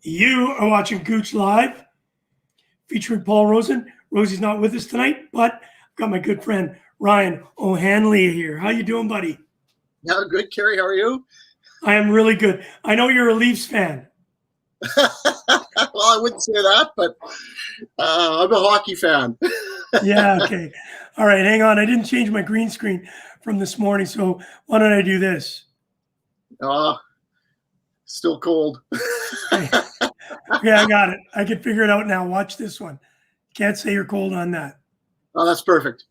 You are watching Gouche Live, featuring Paul Rosen. Rosie's not with us tonight, but I've got my good friend Ryan O'Hanley here. How you doing, buddy? Yeah, good, Kerry. How are you? I am really good. I know you're a Leafs fan. Well, I wouldn't say that, but I'm a hockey fan. Yeah, okay. All right, hang on. I didn't change my green screen from this morning, so why don't I do this? Still cold. Okay. Okay, I got it. I can figure it out now. Watch this one. Can't say you're cold on that. Oh, that's perfect.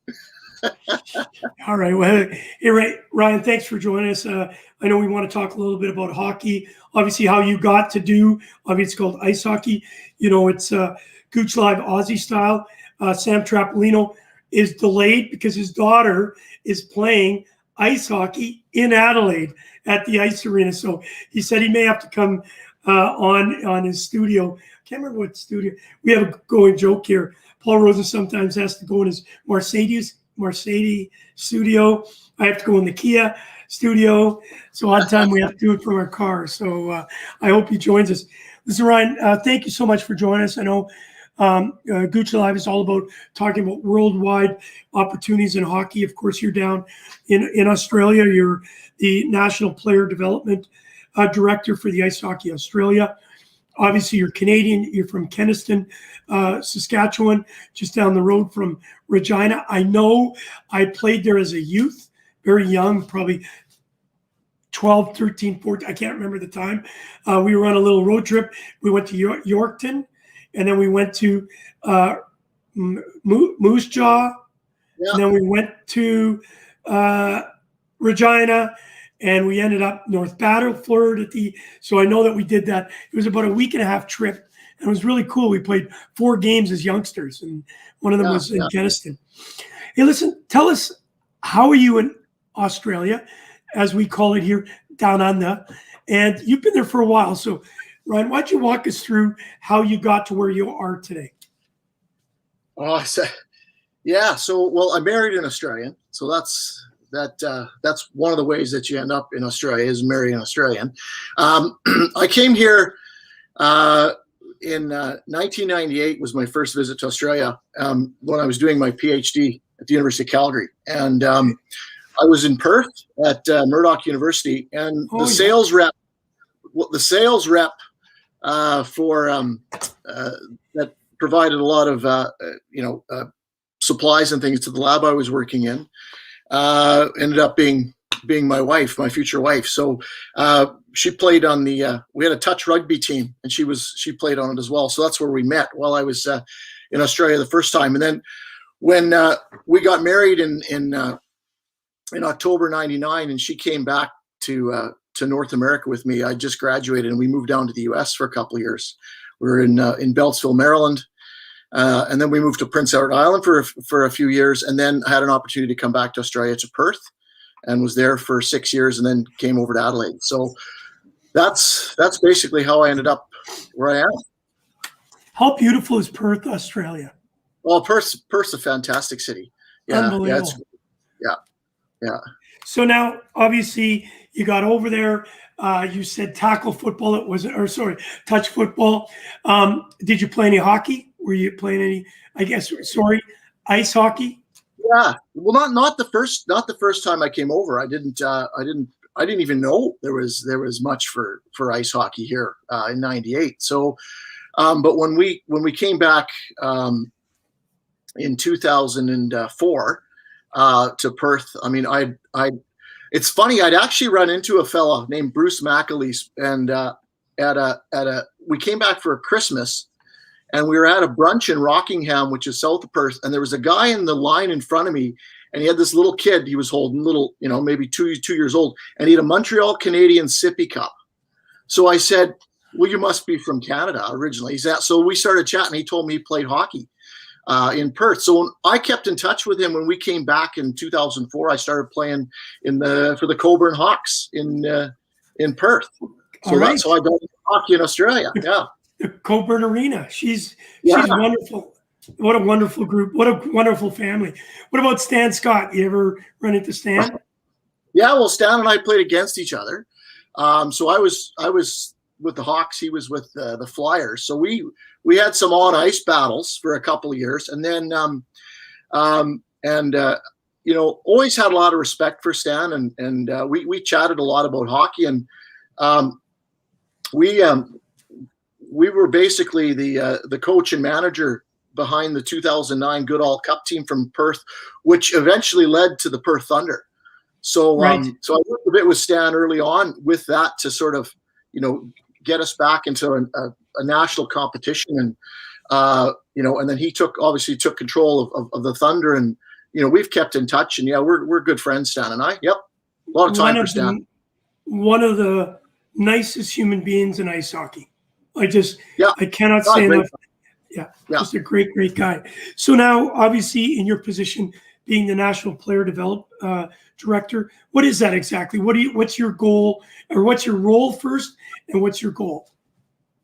All right. Well, hey, Ryan, thanks for joining us. I know we want to talk a little bit about hockey. Obviously, how you got to do, obviously, it's called ice hockey. You know, it's Gouche Live Aussie style. Sam Trapolino is delayed because his daughter is playing ice hockey in Adelaide at the ice arena. So he said he may have to come on his studio. Can't remember what studio. We have a going joke here. Paul Rosen sometimes has to go in his Mercedes studio. I have to go in the Kia studio. So odd time we have to do it from our car. So I hope he joins us. Listen, Ryan, thank you so much for joining us. I know Gouche Live is all about talking about worldwide opportunities in hockey. Of course, you're down in Australia. You're the National Player Development Director for the Ice Hockey Australia. Obviously, you're Canadian. You're from Kenaston, Saskatchewan, just down the road from Regina. I know I played there as a youth, very young, probably 12, 13, 14. I can't remember the time. We were on a little road trip. We went to Yorkton, and then we went to Moose Jaw, and then we went to Regina, and we ended up North Battleford so I know that we did that. It was about a week and a half trip, and it was really cool. We played 4 games as youngsters, and one of them was in Kenaston. Hey, listen, tell us, how are you in Australia, as we call it here, down under? And you've been there for a while. So, Ryan, why don't you walk us through how you got to where you are today? Oh, well, I'm married an Australian, so that's one of the ways that you end up in Australia, is marrying an Australian. I came here in 1998 was my first visit to Australia, when I was doing my PhD at the University of Calgary, and I was in Perth at Murdoch University, and the sales rep for that provided a lot of supplies and things to the lab I was working in. Ended up being my wife, my future wife. So she played on we had a touch rugby team, and she played on it as well. So that's where we met while I was in Australia the first time. And then when we got married in October '99, and she came back to North America with me, I just graduated, and we moved down to the U.S. for a couple of years. We were in Beltsville, Maryland. And then we moved to Prince Edward Island for a few years, and then had an opportunity to come back to Australia, to Perth, and was there for 6 years, and then came over to Adelaide. So that's basically how I ended up where I am. How beautiful is Perth, Australia? Well, Perth's a fantastic city. Yeah, unbelievable. Yeah. So now, obviously, you got over there. You said tackle football. Touch football. Did you play any hockey? Were you playing any? Ice hockey. Yeah. Well, not the first time I came over. I didn't even know there was much for ice hockey here in '98. So, but when we came back in 2004 to Perth, I mean, it's funny. I'd actually run into a fella named Bruce McAleese, and we came back for Christmas, and we were at a brunch in Rockingham, which is south of Perth, and there was a guy in the line in front of me, and he had this little kid he was holding, maybe two years old, and he had a Montreal Canadian sippy cup. So I said, "Well, you must be from Canada originally." So we started chatting. He told me he played hockey in Perth. So I kept in touch with him. When we came back in 2004, I started playing for the Coburn Hawks in Perth. So that's how I got into hockey in Australia. Yeah. The Coburn Arena. She's wonderful. What a wonderful group. What a wonderful family. What about Stan Scott? You ever run into Stan? Yeah, well, Stan and I played against each other. So I was with the Hawks. He was with the Flyers. So we had some on ice battles for a couple of years, and then always had a lot of respect for Stan, and we chatted a lot about hockey, and we were basically the coach and manager behind the 2009 Goodall Cup team from Perth, which eventually led to the Perth Thunder. So, Right. so I worked a bit with Stan early on with that to sort of, get us back into a national competition, and and then he obviously took control of the Thunder, and we've kept in touch, and we're good friends, Stan and I. Yep, a lot of time for Stan. One of the nicest human beings in ice hockey. I cannot say enough. Yeah, just a great guy. So now, obviously, in your position, being the National Player Development Director, what is that exactly? What's your goal, or what's your role first, and what's your goal?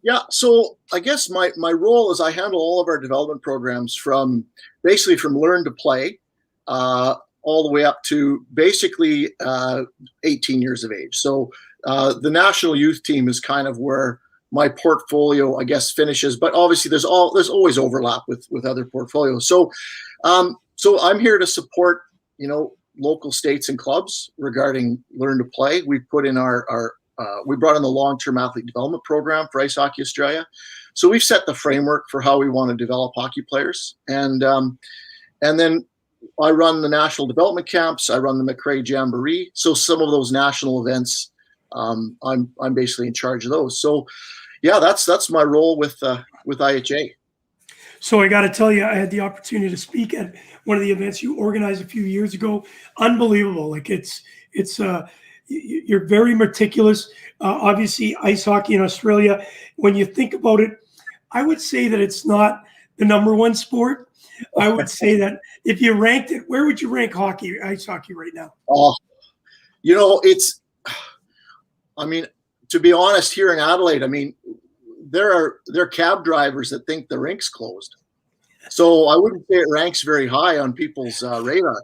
Yeah, so I guess my role is I handle all of our development programs from learn to play all the way up to basically 18 years of age. So the national youth team is kind of where my portfolio, I guess, finishes. But obviously, there's always overlap with other portfolios. So I'm here to support local states and clubs regarding learn to play. We put in we brought in the long-term athlete development program for Ice Hockey Australia. So we've set the framework for how we want to develop hockey players, and then I run the national development camps. I run the McRae Jamboree. So some of those national events, I'm basically in charge of those. So yeah, that's my role with IHA. So I got to tell you, I had the opportunity to speak at one of the events you organized a few years ago. Unbelievable! Like you're very meticulous. Obviously, ice hockey in Australia, when you think about it, I would say that it's not the number one sport. I would say that if you ranked it, where would you rank ice hockey right now? Oh, to be honest, here in Adelaide, there are cab drivers that think the rink's closed. So I wouldn't say it ranks very high on people's radar.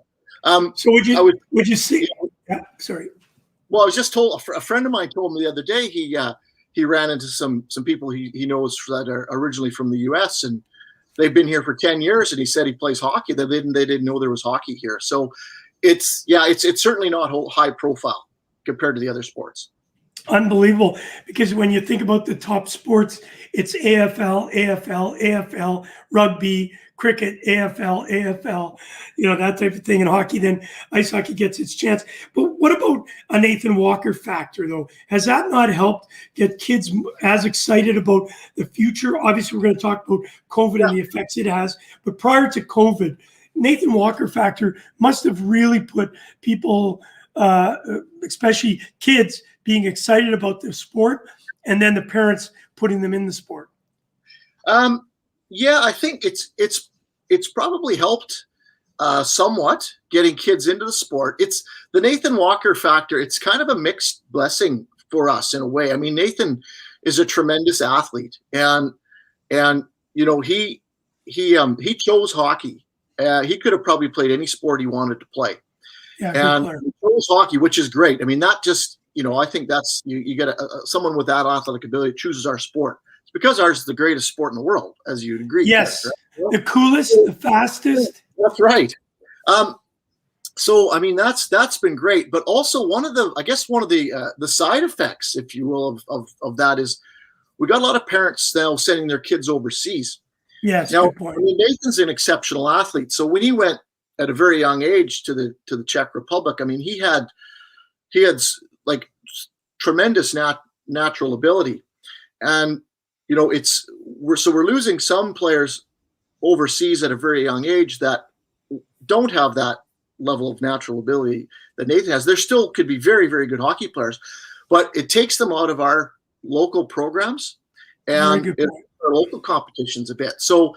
So would you see? Yeah, sorry. Well, I was just told, a friend of mine told me the other day he ran into some people he knows that are originally from the U.S. and they've been here for 10 years, and he said he plays hockey. They didn't know there was hockey here. So it's certainly not high profile compared to the other sports. Unbelievable, because when you think about the top sports, it's AFL, rugby, cricket, AFL, that type of thing. And hockey, then ice hockey gets its chance. But what about a Nathan Walker factor, though? Has that not helped get kids as excited about the future? Obviously, we're going to talk about COVID and the effects it has. But prior to COVID, Nathan Walker factor must have really put people, especially kids, being excited about the sport, and then the parents putting them in the sport. Yeah, I think it's probably helped somewhat getting kids into the sport. It's the Nathan Walker factor. It's kind of a mixed blessing for us in a way. Nathan is a tremendous athlete, and he chose hockey. He could have probably played any sport he wanted to play. Yeah, and he chose hockey, which is great. That just I think that's you get someone with that athletic ability chooses our sport. It's because ours is the greatest sport in the world, as you'd agree. Yes, right? The coolest, the fastest. That's right. So that's been great, but also one of the side effects, if you will, of that is we got a lot of parents now sending their kids overseas. Yes. Now, good point. Nathan's an exceptional athlete, so when he went at a very young age to the Czech Republic, he had like tremendous natural ability, and we're losing some players overseas at a very young age that don't have that level of natural ability that Nathan has. There still could be very, very good hockey players, but it takes them out of our local programs and our local competitions a bit. So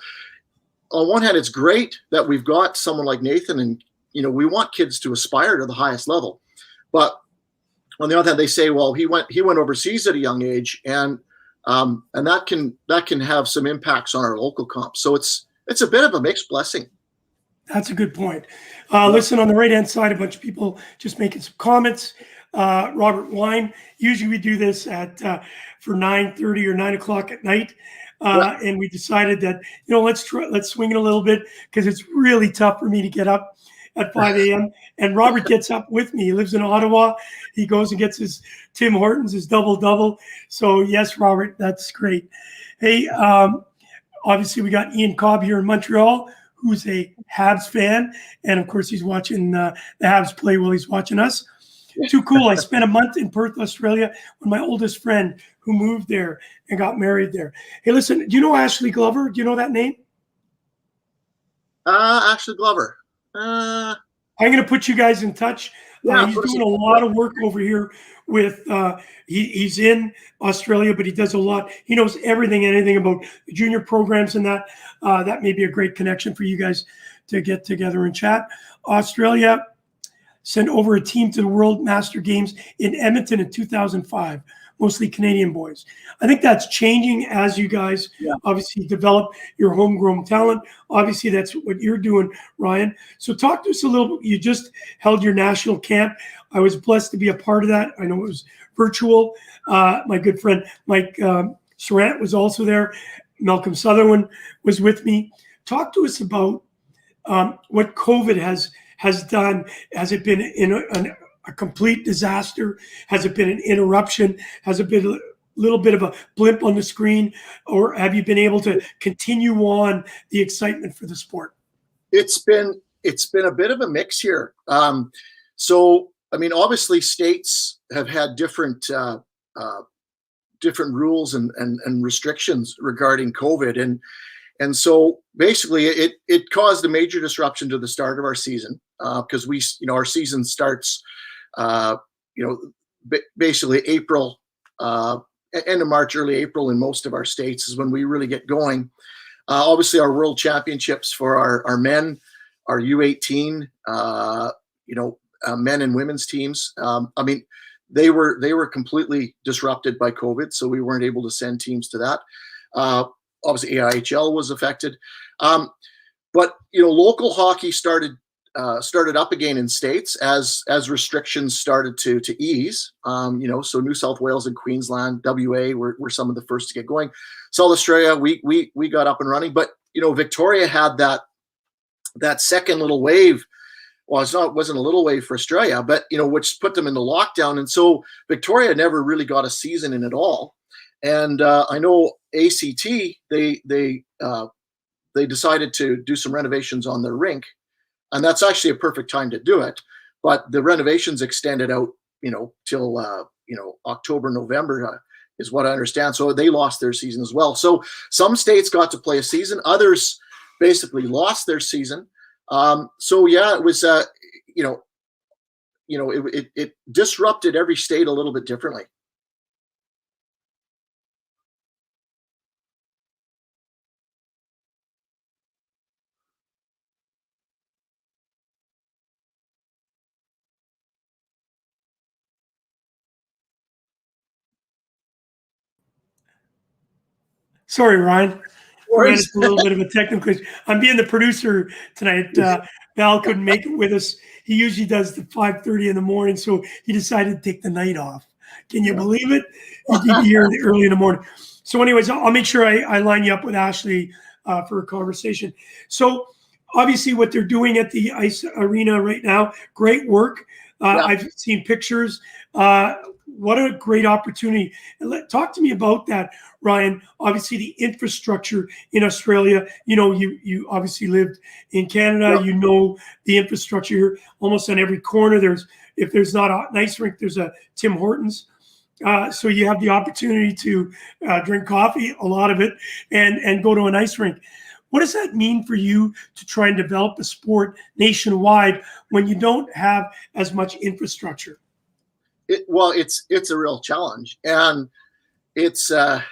on one hand, it's great that we've got someone like Nathan, and we want kids to aspire to the highest level, but on the other hand, they say, well, he went overseas at a young age, and that can have some impacts on our local comp. So it's a bit of a mixed blessing. That's a good point. Listen, on the right-hand side, a bunch of people just making some comments. Robert Wine. Usually we do this at for 9:30 or 9 o'clock at night. And we decided that, let's swing it a little bit because it's really tough for me to get up at 5 a.m. And Robert gets up with me. He lives in Ottawa. He goes and gets his Tim Hortons, his double. So yes, Robert, that's great. Hey, obviously we got Ian Cobb here in Montreal, who's a Habs fan. And of course he's watching the Habs play while he's watching us. Too cool. I spent a month in Perth, Australia with my oldest friend who moved there and got married there. Hey, listen, do you know Ashley Glover? Do you know that name? Ashley Glover. I'm going to put you guys in touch. He's doing a lot of work over here with, he's in Australia, but he does a lot. He knows anything about the junior programs and that. That may be a great connection for you guys to get together and chat. Australia sent over a team to the World Master Games in Edmonton in 2005, mostly Canadian boys. I think that's changing as you guys obviously develop your homegrown talent. Obviously, that's what you're doing, Ryan. So talk to us a little bit. You just held your national camp. I was blessed to be a part of that. I know it was virtual. My good friend Mike Surratt was also there. Malcolm Sutherland was with me. Talk to us about what COVID has done. Has it been a complete disaster? Has it been an interruption? Has it been a little bit of a blip on the screen? Or have you been able to continue on the excitement for the sport? It's been a bit of a mix here. So, I mean, obviously states have had different rules and restrictions regarding COVID. And so basically it caused a major disruption to the start of our season because our season starts, basically April, end of March, early April in most of our states is when we really get going. Obviously our world championships for our men, our U18, men and women's teams. I mean, they were completely disrupted by COVID, so we weren't able to send teams to that. Obviously AIHL was affected. But local hockey started up again in states as restrictions started to ease. So New South Wales and Queensland, WA were some of the first to get going. South Australia, we got up and running, but Victoria had that second little wave. Well, it wasn't a little wave for Australia, but which put them into lockdown, and so Victoria never really got a season in at all. And I know ACT they decided to do some renovations on their rink, and that's actually a perfect time to do it. But the renovations extended out, till October, November is what I understand. So they lost their season as well. So some states got to play a season, others basically lost their season. So yeah, it was it disrupted every state a little bit differently. Sorry, Ryan. Ran into a little bit of a technical issue. I'm being the producer tonight. Val couldn't make it with us. He usually does the 5:30 in the morning, so he decided to take the night off. Can you believe it? He'd be here early in the morning. So anyways, I'll make sure I line you up with Ashley for a conversation. So obviously what they're doing at the ice arena right now, great work. I've seen pictures. What a great opportunity. Talk to me about that, Ryan. Obviously the infrastructure in Australia, you obviously lived in Canada, the infrastructure here almost on every corner. If there's not an ice rink, there's a Tim Hortons. So you have the opportunity to drink coffee, a lot of it, and go to an ice rink. What does that mean for you to try and develop a sport nationwide when you don't have as much infrastructure? It's a real challenge, and it's I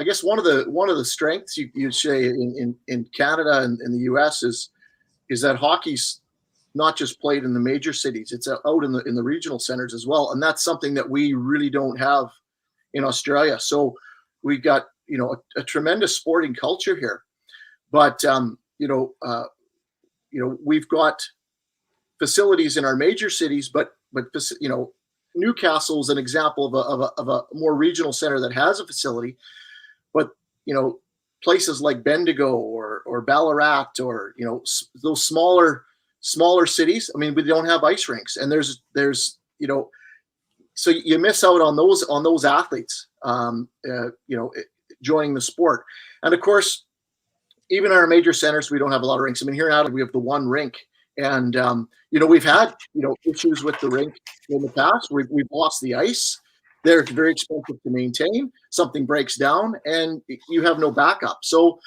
guess one of the strengths you say in Canada and in the US is that hockey's not just played in the major cities; it's out in the regional centers as well, and that's something that we really don't have in Australia. So we've got a tremendous sporting culture here, but we've got facilities in our major cities, but Newcastle is an example of a more regional center that has a facility, but places like Bendigo or Ballarat or those smaller cities. I mean, we don't have ice rinks, and there's so you miss out on those athletes, joining the sport. And of course, even in our major centers, we don't have a lot of rinks. I mean, here in Adelaide, we have the one rink, and we've had issues with the rink in the past. We've lost the ice. They're very expensive to maintain. Something breaks down, and you have no backup. So,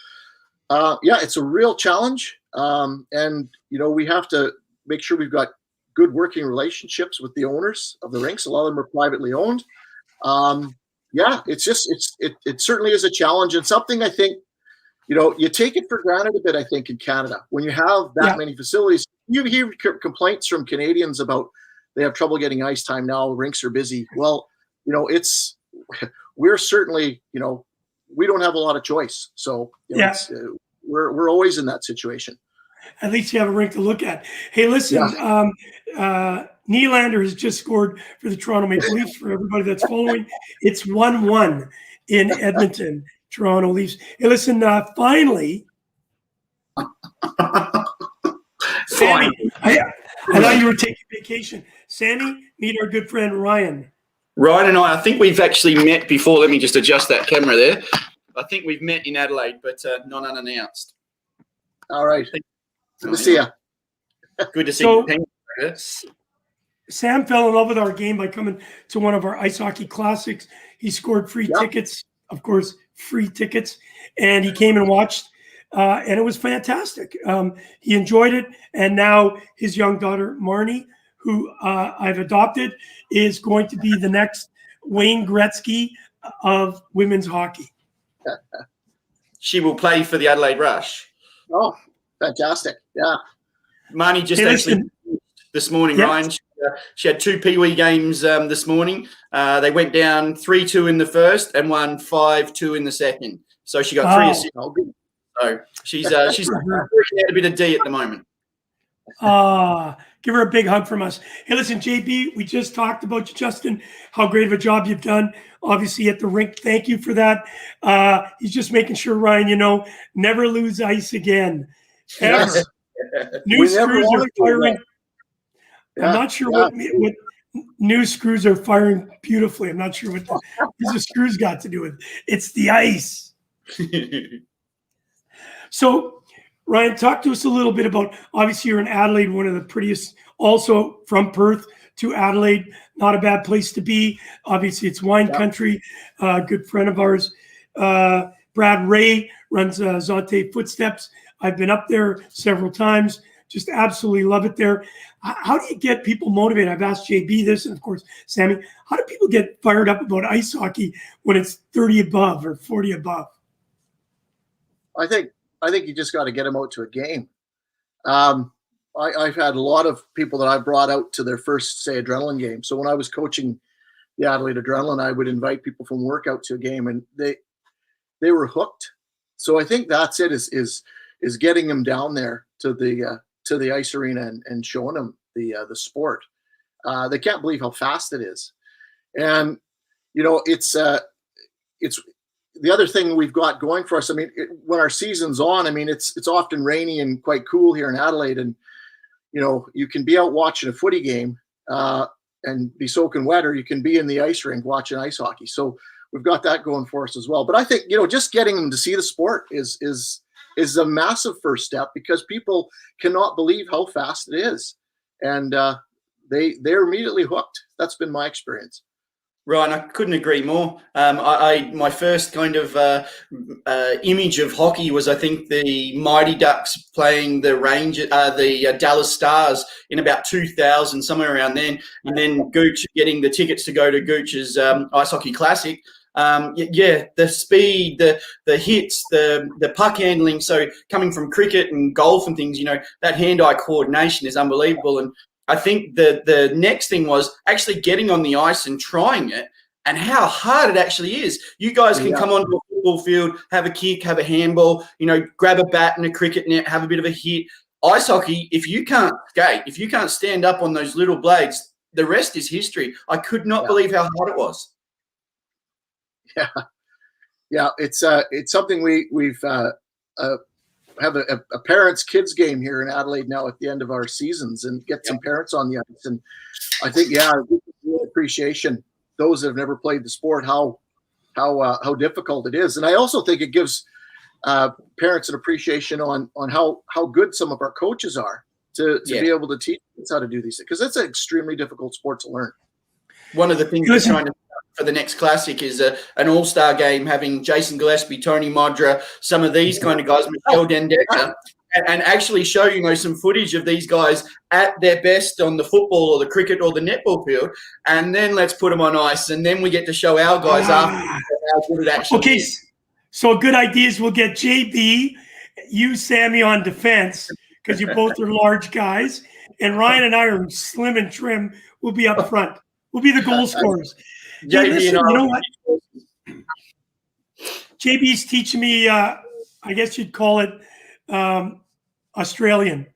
it's a real challenge, and we have to make sure we've got good working relationships with the owners of the rinks. A lot of them are privately owned. It certainly is a challenge, and something I think you take it for granted a bit. I think in Canada, when you have that many facilities, you hear complaints from Canadians about they have trouble getting ice time now. Rinks are busy. Well, we're certainly we don't have a lot of choice. So we're always in that situation. At least you have a rink to look at. Hey, listen, Nylander has just scored for the Toronto Maple Leafs. For everybody that's following, it's 1-1 in Edmonton, Toronto Leafs. Hey, listen, finally, Sammy, I know you were taking vacation. Sammy, meet our good friend Ryan. Ryan and I think we've actually met before. Let me just adjust that camera there. I think we've met in Adelaide, but not unannounced. All right. Good to see you. Good to see you. Sam fell in love with our game by coming to one of our ice hockey classics. He scored free tickets, of course, free tickets, and he came and watched, and it was fantastic. He enjoyed it, and now his young daughter, Marnie, who I've adopted, is going to be the next Wayne Gretzky of women's hockey. She will play for the Adelaide Rush. Oh, fantastic. Yeah. Marnie just this morning, Ryan. She had 2 Pee-wee games this morning. They went down 3-2 in the first and won 5-2 in the second. So she got 3 assists. So she's had a bit of D at the moment. Give her a big hug from us. Hey, listen, JB, we just talked about you, Justin, how great of a job you've done, obviously, at the rink. Thank you for that. He's just making sure, Ryan, never lose ice again. Ever. Yes. New screws are firing. I'm not sure what new screws are firing beautifully. I'm not sure what the screws got to do with it. It's the ice. So, Ryan, talk to us a little bit about, obviously you're in Adelaide, one of the prettiest, also from Perth to Adelaide, not a bad place to be. Obviously it's wine country. Good friend of ours, Brad Ray, runs Zante Footsteps. I've been up there several times, just absolutely love it there. How do you get people motivated? I've asked JB this, and of course, Sammy, how do people get fired up about ice hockey when it's 30 above or 40 above? I think you just got to get them out to a game. I've had a lot of people that I brought out to their first, say, adrenaline game. So when I was coaching the Adelaide Adrenaline, I would invite people from work out to a game, and they were hooked. So I think that's it, is getting them down there to the ice arena and showing them the sport. They can't believe how fast it is. And it's the other thing we've got going for us. I mean, when our season's on, I mean, it's often rainy and quite cool here in Adelaide, and you can be out watching a footy game and be soaking wet, or you can be in the ice rink watching ice hockey. So we've got that going for us as well. But I think just getting them to see the sport is a massive first step, because people cannot believe how fast it is, and they're immediately hooked. That's been my experience. Ryan, I couldn't agree more. My first kind of image of hockey was, I think, the Mighty Ducks playing the Dallas Stars in about 2000, somewhere around then, and then Gouche getting the tickets to go to Gouche's Ice Hockey Classic. The speed, the hits, the puck handling. So coming from cricket and golf and things, that hand-eye coordination is unbelievable. And I think the next thing was actually getting on the ice and trying it, and how hard it actually is. You guys can come onto a football field, have a kick, have a handball, grab a bat and a cricket net, have a bit of a hit. ice hockey, if you can't skate, if you can't stand up on those little blades, the rest is history. I could not believe how hard it was. Yeah, it's something we've have a parents kids game here in Adelaide now at the end of our seasons, and get some parents on the ice. And I think appreciation, those that have never played the sport, how difficult it is. And I also think it gives parents an appreciation on how good some of our coaches are to be able to teach kids how to do these things, because it's an extremely difficult sport to learn. One of the things we're trying to for the next classic is an all-star game, having Jason Gillespie, Tony Modra, some of these kind of guys, Michelle Dendeka, and actually show, some footage of these guys at their best on the football or the cricket or the netball field, and then let's put them on ice, and then we get to show our guys after how good it actually is. So good ideas. We'll get JB, you, Sammy, on defense, because you both are large guys, and Ryan and I are slim and trim. We'll be up front. We'll be the goal scorers. Hey, listen, you know what? JB's teaching me, I guess you'd call it Australian.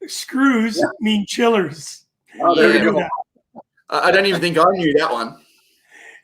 Screws mean chillers. Oh, there you go. I don't even think I knew that one.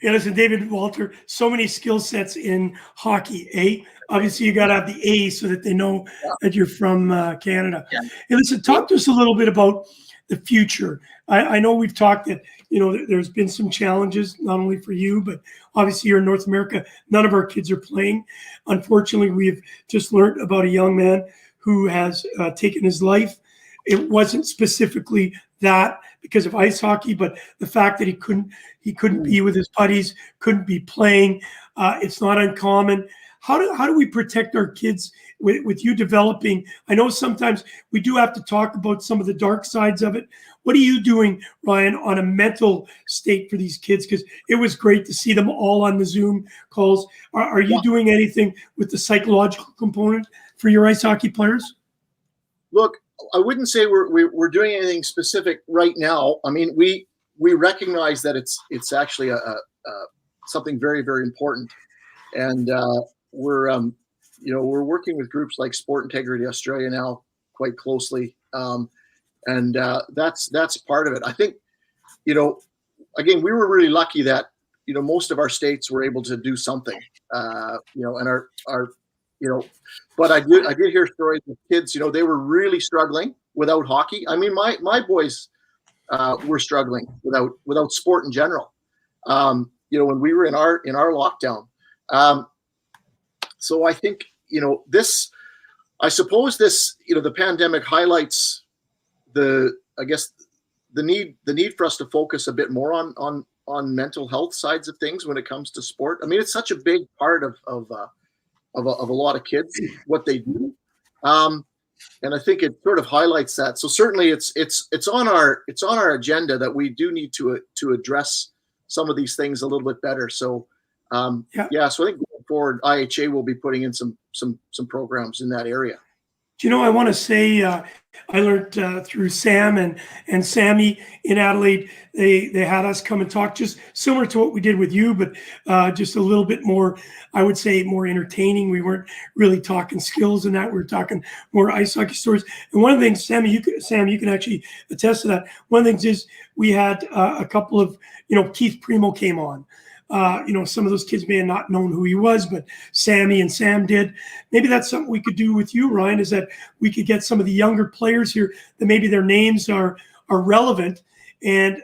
Yeah, listen, David Walter, so many skill sets in hockey, eh? Obviously, you got to have the A so that they know that you're from Canada. Yeah. Hey, listen, talk to us a little bit about the future. I know we've talked that, there's been some challenges, not only for you, but obviously you're in North America. None of our kids are playing. Unfortunately, we've just learned about a young man who has taken his life. It wasn't specifically that because of ice hockey, but the fact that he couldn't be with his buddies, couldn't be playing. It's not uncommon. How do we protect our kids with you developing? I know sometimes we do have to talk about some of the dark sides of it. What are you doing, Ryan, on a mental state for these kids? Because it was great to see them all on the Zoom calls. Are you doing anything with the psychological component for your ice hockey players? Look, I wouldn't say we're doing anything specific right now. I mean, we recognize that it's actually a something very, very important, and we're working with groups like Sport Integrity Australia now quite closely, and that's part of it. I think, again, we were really lucky that most of our states were able to do something, and our but I did hear stories of kids, they were really struggling without hockey. I mean, my boys were struggling without sport in general. When we were in our lockdown. So I think, I suppose the pandemic highlights the need for us to focus a bit more on mental health sides of things when it comes to sport. I mean, it's such a big part of a lot of kids, what they do. And I think it sort of highlights that. So certainly it's on our agenda that we do need to address some of these things a little bit better. So so I think going forward, IHA will be putting in some programs in that area. Do you know, I want to say I learned through Sam and Sammy in Adelaide, they had us come and talk just similar to what we did with you, but just a little bit more, I would say, more entertaining. We weren't really talking skills and that. We were talking more ice hockey stories. And one of the things, Sam, you can actually attest to that. One of the things is we had a couple of, Keith Primo came on. Some of those kids may have not known who he was, but Sammy and Sam did. Maybe that's something we could do with you, Ryan, is that we could get some of the younger players here that maybe their names are relevant. And,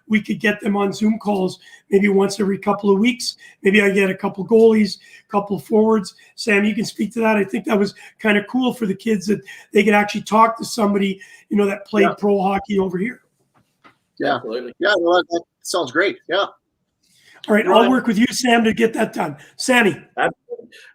we could get them on Zoom calls maybe once every couple of weeks. Maybe I get a couple goalies, a couple forwards. Sam, you can speak to that. I think that was kind of cool for the kids that they could actually talk to somebody, that played pro hockey over here. Yeah, absolutely. Yeah, well, that sounds great. Yeah. All right, Ryan, I'll work with you, Sam, to get that done. Sammy.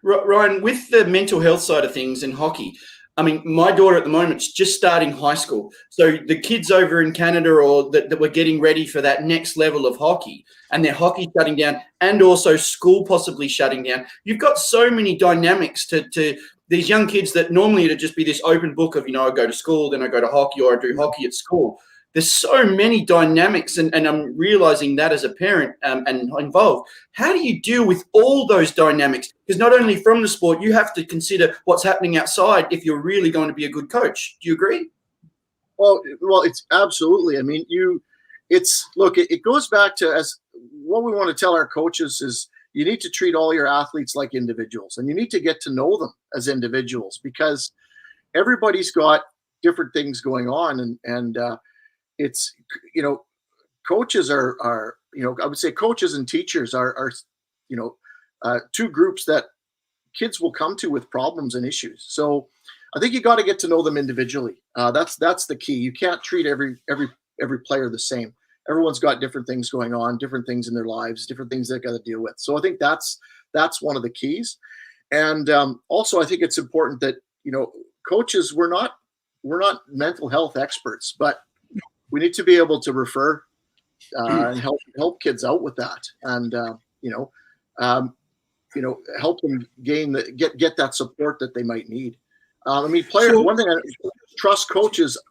Ryan, with the mental health side of things in hockey, I mean, my daughter at the moment is just starting high school. So the kids over in Canada or that were getting ready for that next level of hockey, and their hockey shutting down, and also school possibly shutting down. You've got so many dynamics to these young kids that normally it'd just be this open book of, I go to school, then I go to hockey, or I do hockey at school. there's so many dynamics, and I'm realizing that as a parent and involved. How do you deal with all those dynamics? Because not only from the sport, you have to consider what's happening outside if you're really going to be a good coach. Do you agree? Well, it's absolutely. I mean, it goes back to, as what we want to tell our coaches is, you need to treat all your athletes like individuals, and you need to get to know them as individuals, because everybody's got different things going on. And it's, coaches are, I would say coaches and teachers are two groups that kids will come to with problems and issues. So I think you got to get to know them individually. That's the key. You can't treat every player the same. Everyone's got different things going on, different things in their lives, different things they've got to deal with. So I think that's one of the keys. And also, I think it's important that, coaches, we're not mental health experts, but we need to be able to refer and help kids out with that, and help them get that support that they might need. Players. One thing, trust coaches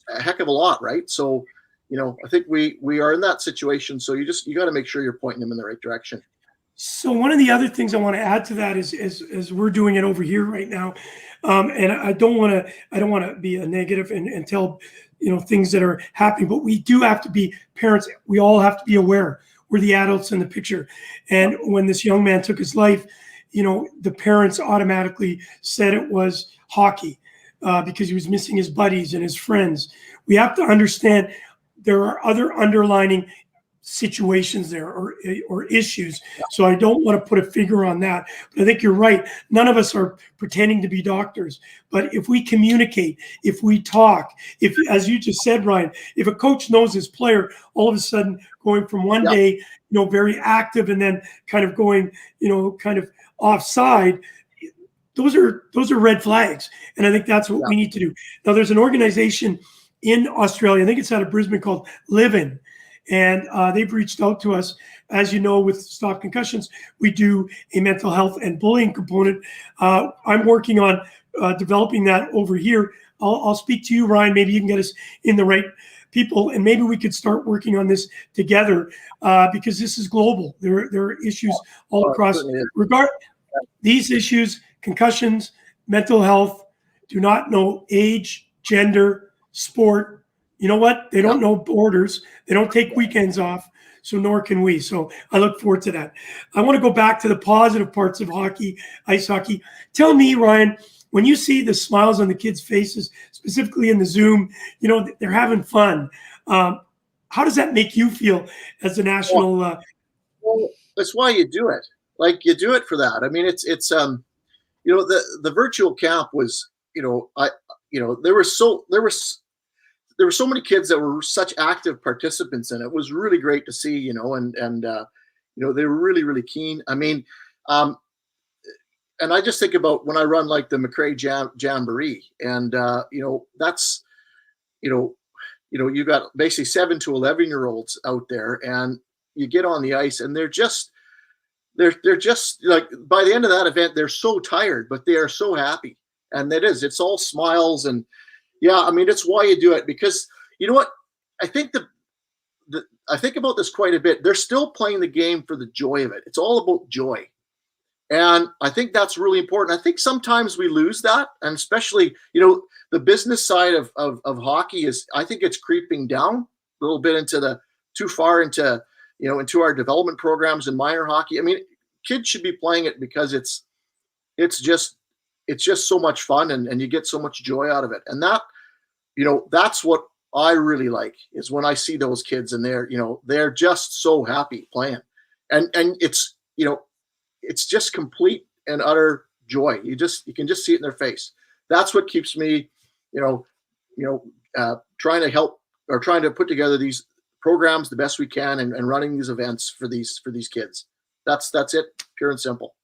a heck of a lot, right? So, I think we are in that situation. So you got to make sure you're pointing them in the right direction. So one of the other things I want to add to that is we're doing it over here right now, and I don't want to be a negative and tell things that are happening, but we do have to be parents. We all have to be aware. We're the adults in the picture. And when this young man took his life, the parents automatically said it was hockey because he was missing his buddies and his friends. We have to understand there are other underlining situations there or issues. So I don't want to put a figure on that. But I think you're right. None of us are pretending to be doctors. But if we communicate, if we talk, if, as you just said, Ryan, if a coach knows his player, all of a sudden going from one day, very active and then kind of going, kind of offside, those are red flags. And I think that's what we need to do. Now, there's an organization in Australia, I think it's out of Brisbane, called Livin'. And they've reached out to us. As you know, with Stop Concussions, we do a mental health and bullying component. I'm working on developing that over here. I'll speak to you, Ryan. Maybe you can get us in the right people, and maybe we could start working on this together because this is global. There are issues all across. These issues, concussions, mental health, do not know age, gender, sport. You know what? They don't know borders. They don't take weekends off, so nor can we. So I look forward to that. I want to go back to the positive parts of hockey, ice hockey. Tell me, Ryan, when you see the smiles on the kids' faces, specifically in the Zoom, they're having fun. How does that make you feel as a national? Well, that's why you do it. Like, you do it for that. I mean, it's the virtual camp was, there were so many kids that were such active participants in it. It was really great to see, and they were really, really keen. I mean, and I just think about when I run like the McRae Jamboree, and that's, you got basically 7 to 11-year-olds out there, and you get on the ice, and they're just like, by the end of that event, they're so tired, but they are so happy, and it's all smiles. And yeah, I mean, it's why you do it, because you know what? I think I think about this quite a bit. They're still playing the game for the joy of it. It's all about joy. And I think that's really important. I think sometimes we lose that. And especially, the business side of hockey is, I think it's creeping down a little bit too far into our development programs in minor hockey. I mean, kids should be playing it because it's just so much fun, and you get so much joy out of it. And that, that's what I really like, is when I see those kids and they're just so happy playing, and it's, it's just complete and utter joy. You can just see it in their face. That's what keeps me, trying to help, or trying to put together these programs the best we can, and running these events for these kids. That's it, pure and simple.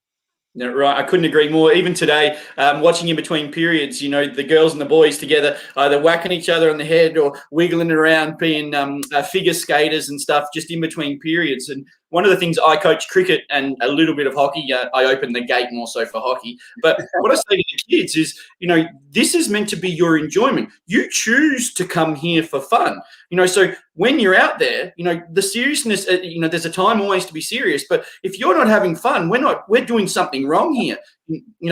Yeah, right. I couldn't agree more. Even today, watching in between periods, the girls and the boys together, either whacking each other on the head or wiggling around, being figure skaters and stuff, just in between periods. And one of the things I coach cricket and a little bit of hockey. I open the gate more so for hockey. But what I say to the kids is, this is meant to be your enjoyment. You choose to come here for fun. So when you're out there, the seriousness, there's a time always to be serious. But if you're not having fun, we're doing something wrong here.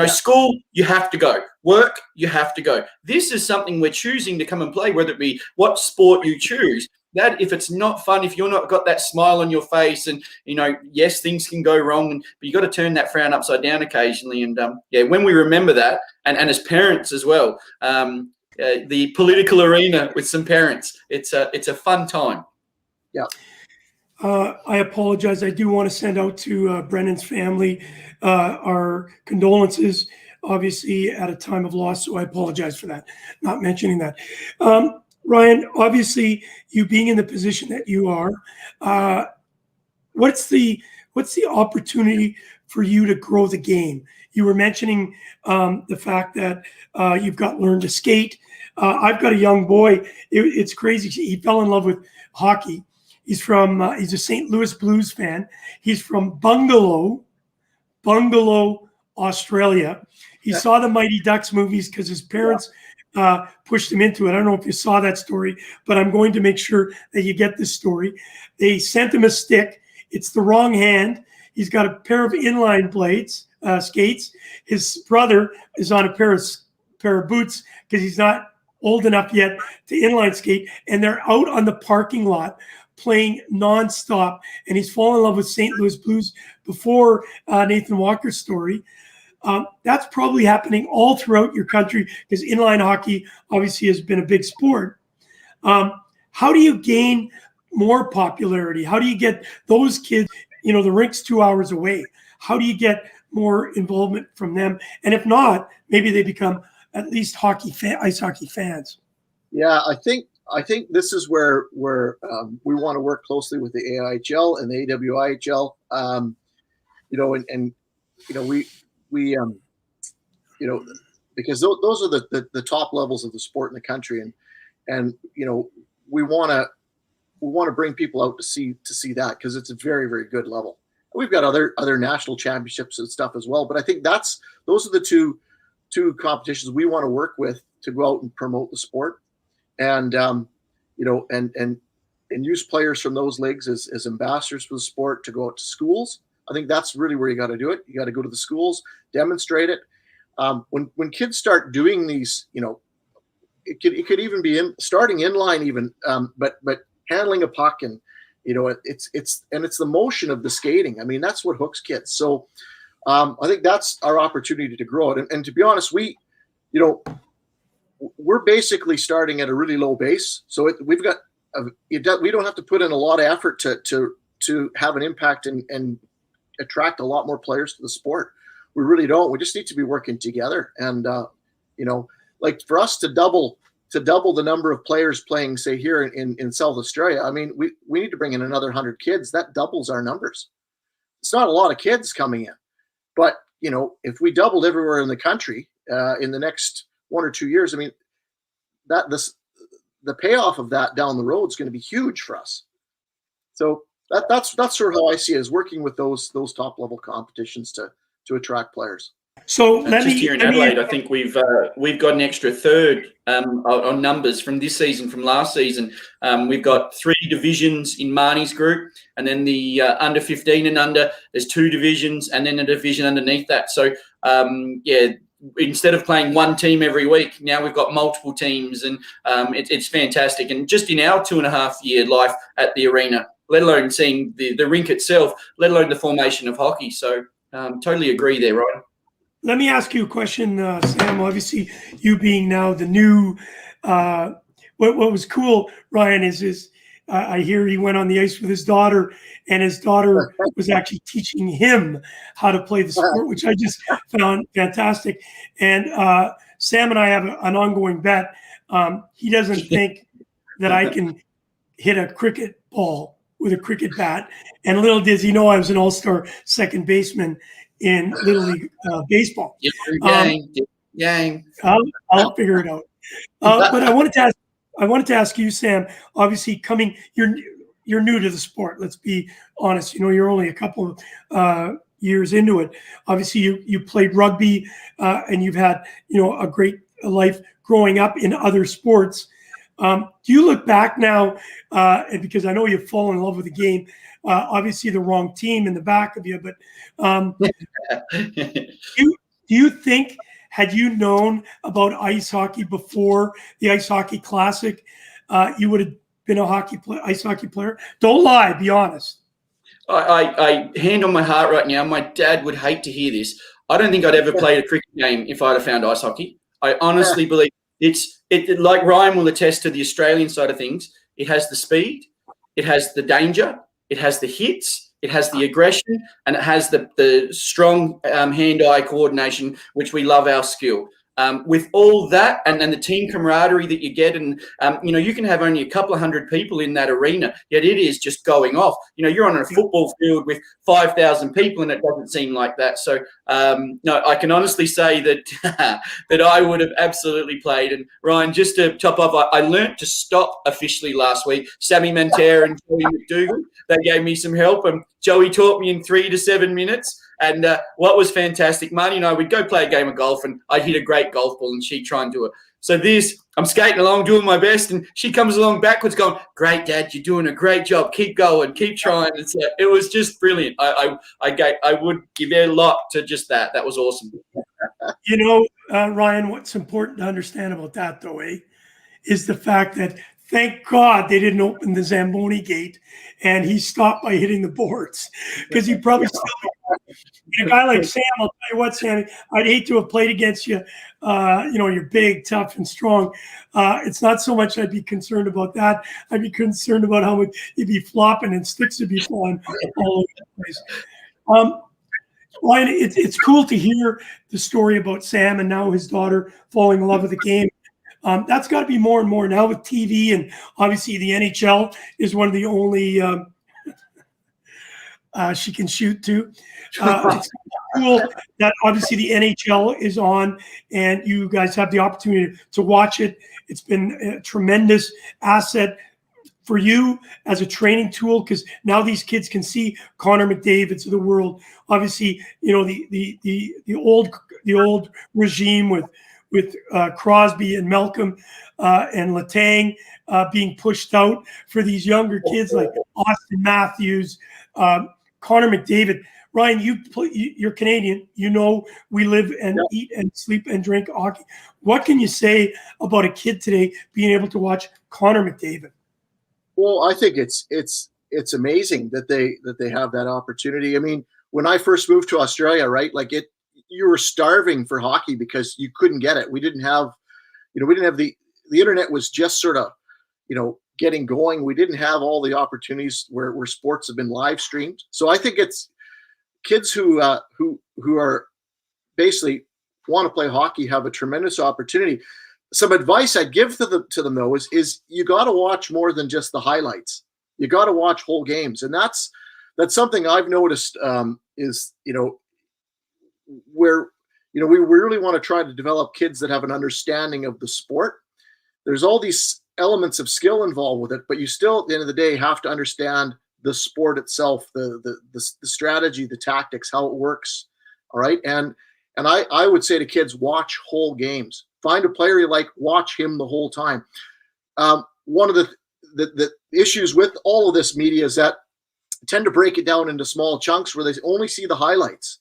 School, you have to go. Work, you have to go. This is something we're choosing to come and play, whether it be what sport you choose. That if it's not fun, if you're not got that smile on your face, and yes, things can go wrong, but you got to turn that frown upside down occasionally. And when we remember that, and as parents as well, the political arena with some parents, it's a fun time. Yeah. I apologize. I do want to send out to Brennan's family our condolences, obviously at a time of loss. So I apologize for that, not mentioning that. Ryan, obviously you being in the position that you are, what's the opportunity for you to grow the game? You were mentioning the fact that you've got learned to skate. I've got a young boy. It's crazy. He fell in love with hockey. He's a St. Louis Blues fan. He's from Bungalow, Australia. He saw the Mighty Ducks movies because his parents pushed him into it. I don't know if you saw that story, but I'm going to make sure that you get this story. They sent him a stick. It's the wrong hand. He's got a pair of inline blades, skates. His brother is on a pair of boots because he's not old enough yet to inline skate. And they're out on the parking lot playing nonstop. And he's fallen in love with St. Louis Blues before Nathan Walker's story. That's probably happening all throughout your country because inline hockey obviously has been a big sport. How do you gain more popularity? How do you get those kids, the rink's 2 hours away. How do you get more involvement from them? And if not, maybe they become at least ice hockey fans. Yeah, I think this is where we want to work closely with the AIHL and the AWIHL. Because those are the top levels of the sport in the country, and we want to bring people out to see that because it's a very, very good level. We've got other national championships and stuff as well, but I think those are the two competitions we want to work with to go out and promote the sport, and use players from those leagues as ambassadors for the sport to go out to schools. I think that's really where you got to do it. You got to go to the schools, demonstrate it. When kids start doing these, it could even be starting inline even, but handling a puck and it's the motion of the skating. I mean, that's what hooks kids. So I think that's our opportunity to grow it. And to be honest, we're basically starting at a really low base. So we don't have to put in a lot of effort to have an impact and attract a lot more players to the sport. We really don't. We just need to be working together. And like for us to double the number of players playing, say here in South Australia, I mean, we need to bring in another 100 kids. That doubles our numbers. It's not a lot of kids coming in, but if we doubled everywhere in the country in the next 1 or 2 years, I mean, the payoff of that down the road is going to be huge for us. So that's sort of how I see it, is working with those top level competitions to attract players. So here in Adelaide, I think we've got an extra third on numbers from this season, from last season. We've got 3 divisions in Marnie's group, and then the under 15 and under, there's 2 divisions, and then a division underneath that. So instead of playing one team every week, now we've got multiple teams, and it's fantastic. And just in our 2.5 year life at the arena, let alone seeing the rink itself, let alone the formation of hockey. So totally agree there, Ryan. Let me ask you a question, Sam. Obviously, you being now the new, what was cool, Ryan, is I hear he went on the ice with his daughter, and his daughter was actually teaching him how to play the sport, which I just found fantastic. And Sam and I have an ongoing bet. He doesn't think that I can hit a cricket ball with a cricket bat. And little does he know I was an all-star second baseman in Little League baseball. Yang. I'll figure it out. But I wanted to ask you, Sam. Obviously, you're new to the sport. Let's be honest. You're only a couple of years into it. Obviously, you played rugby, and you've had a great life growing up in other sports. Do you look back now, and because I know you've fallen in love with the game, obviously the wrong team in the back of you, but do you think, had you known about ice hockey before the Ice Hockey Classic, you would have been a ice hockey player? Don't lie, be honest. I hand on my heart right now, my dad would hate to hear this. I don't think I'd ever played a cricket game if I'd have found ice hockey. I honestly believe it like Ryan will attest to the Australian side of things. It has the speed, it has the danger, it has the hits, it has the aggression, and it has the strong hand-eye coordination, which we love our skill. With all that and the team camaraderie that you get, and you can have only a couple of hundred people in that arena, yet it is just going off. You're on a football field with 5,000 people, and it doesn't seem like that. So no, I can honestly say that that I would have absolutely played. And Ryan, just to top off, I learnt to stop officially last week. Sammy Manter and Joey McDougall, they gave me some help, and Joey taught me in 3 to 7 minutes. And what was fantastic, Marty and I would go play a game of golf, and I'd hit a great golf ball, and she'd try and do it. So I'm skating along, doing my best, and she comes along backwards going, "Great, Dad, you're doing a great job. Keep going, keep trying." It was just brilliant. I would give a lot to just that. That was awesome. Ryan, what's important to understand about that, though, is the fact that thank God they didn't open the Zamboni gate and he stopped by hitting the boards, because he probably still. A guy like Sam, I'll tell you what, Sammy, I'd hate to have played against you. You're big, tough, and strong. It's not so much I'd be concerned about that. I'd be concerned about how much you'd be flopping and sticks would be flying all over the place. Ryan, it's cool to hear the story about Sam and now his daughter falling in love with the game. That's got to be more and more now with TV, and obviously the NHL is one of the only she can shoot too. It's cool that obviously the NHL is on and you guys have the opportunity to watch it. It's been a tremendous asset for you as a training tool, because now these kids can see Connor McDavids of the world. Obviously, the old regime with Crosby and Malcolm and Letang being pushed out for these younger kids like Austin Matthews, Connor McDavid. Ryan, you're Canadian. We live and eat and sleep and drink hockey. What can you say about a kid today being able to watch Connor McDavid? Well, I think it's amazing that they have that opportunity. I mean, when I first moved to Australia, right, you were starving for hockey because you couldn't get it. We didn't have the internet was just sort of, getting going. We didn't have all the opportunities where sports have been live streamed. So I think it's kids who are basically want to play hockey have a tremendous opportunity. Some advice I'd give to them though is you got to watch more than just the highlights. You got to watch whole games, and that's something I've noticed is where we really want to try to develop kids that have an understanding of the sport. There's all these elements of skill involved with it, but you still at the end of the day have to understand the sport itself, the strategy, the tactics, how it works. All right. And I would say to kids, watch whole games. Find a player you like, watch him the whole time. One of the issues with all of this media is that tend to break it down into small chunks where they only see the highlights.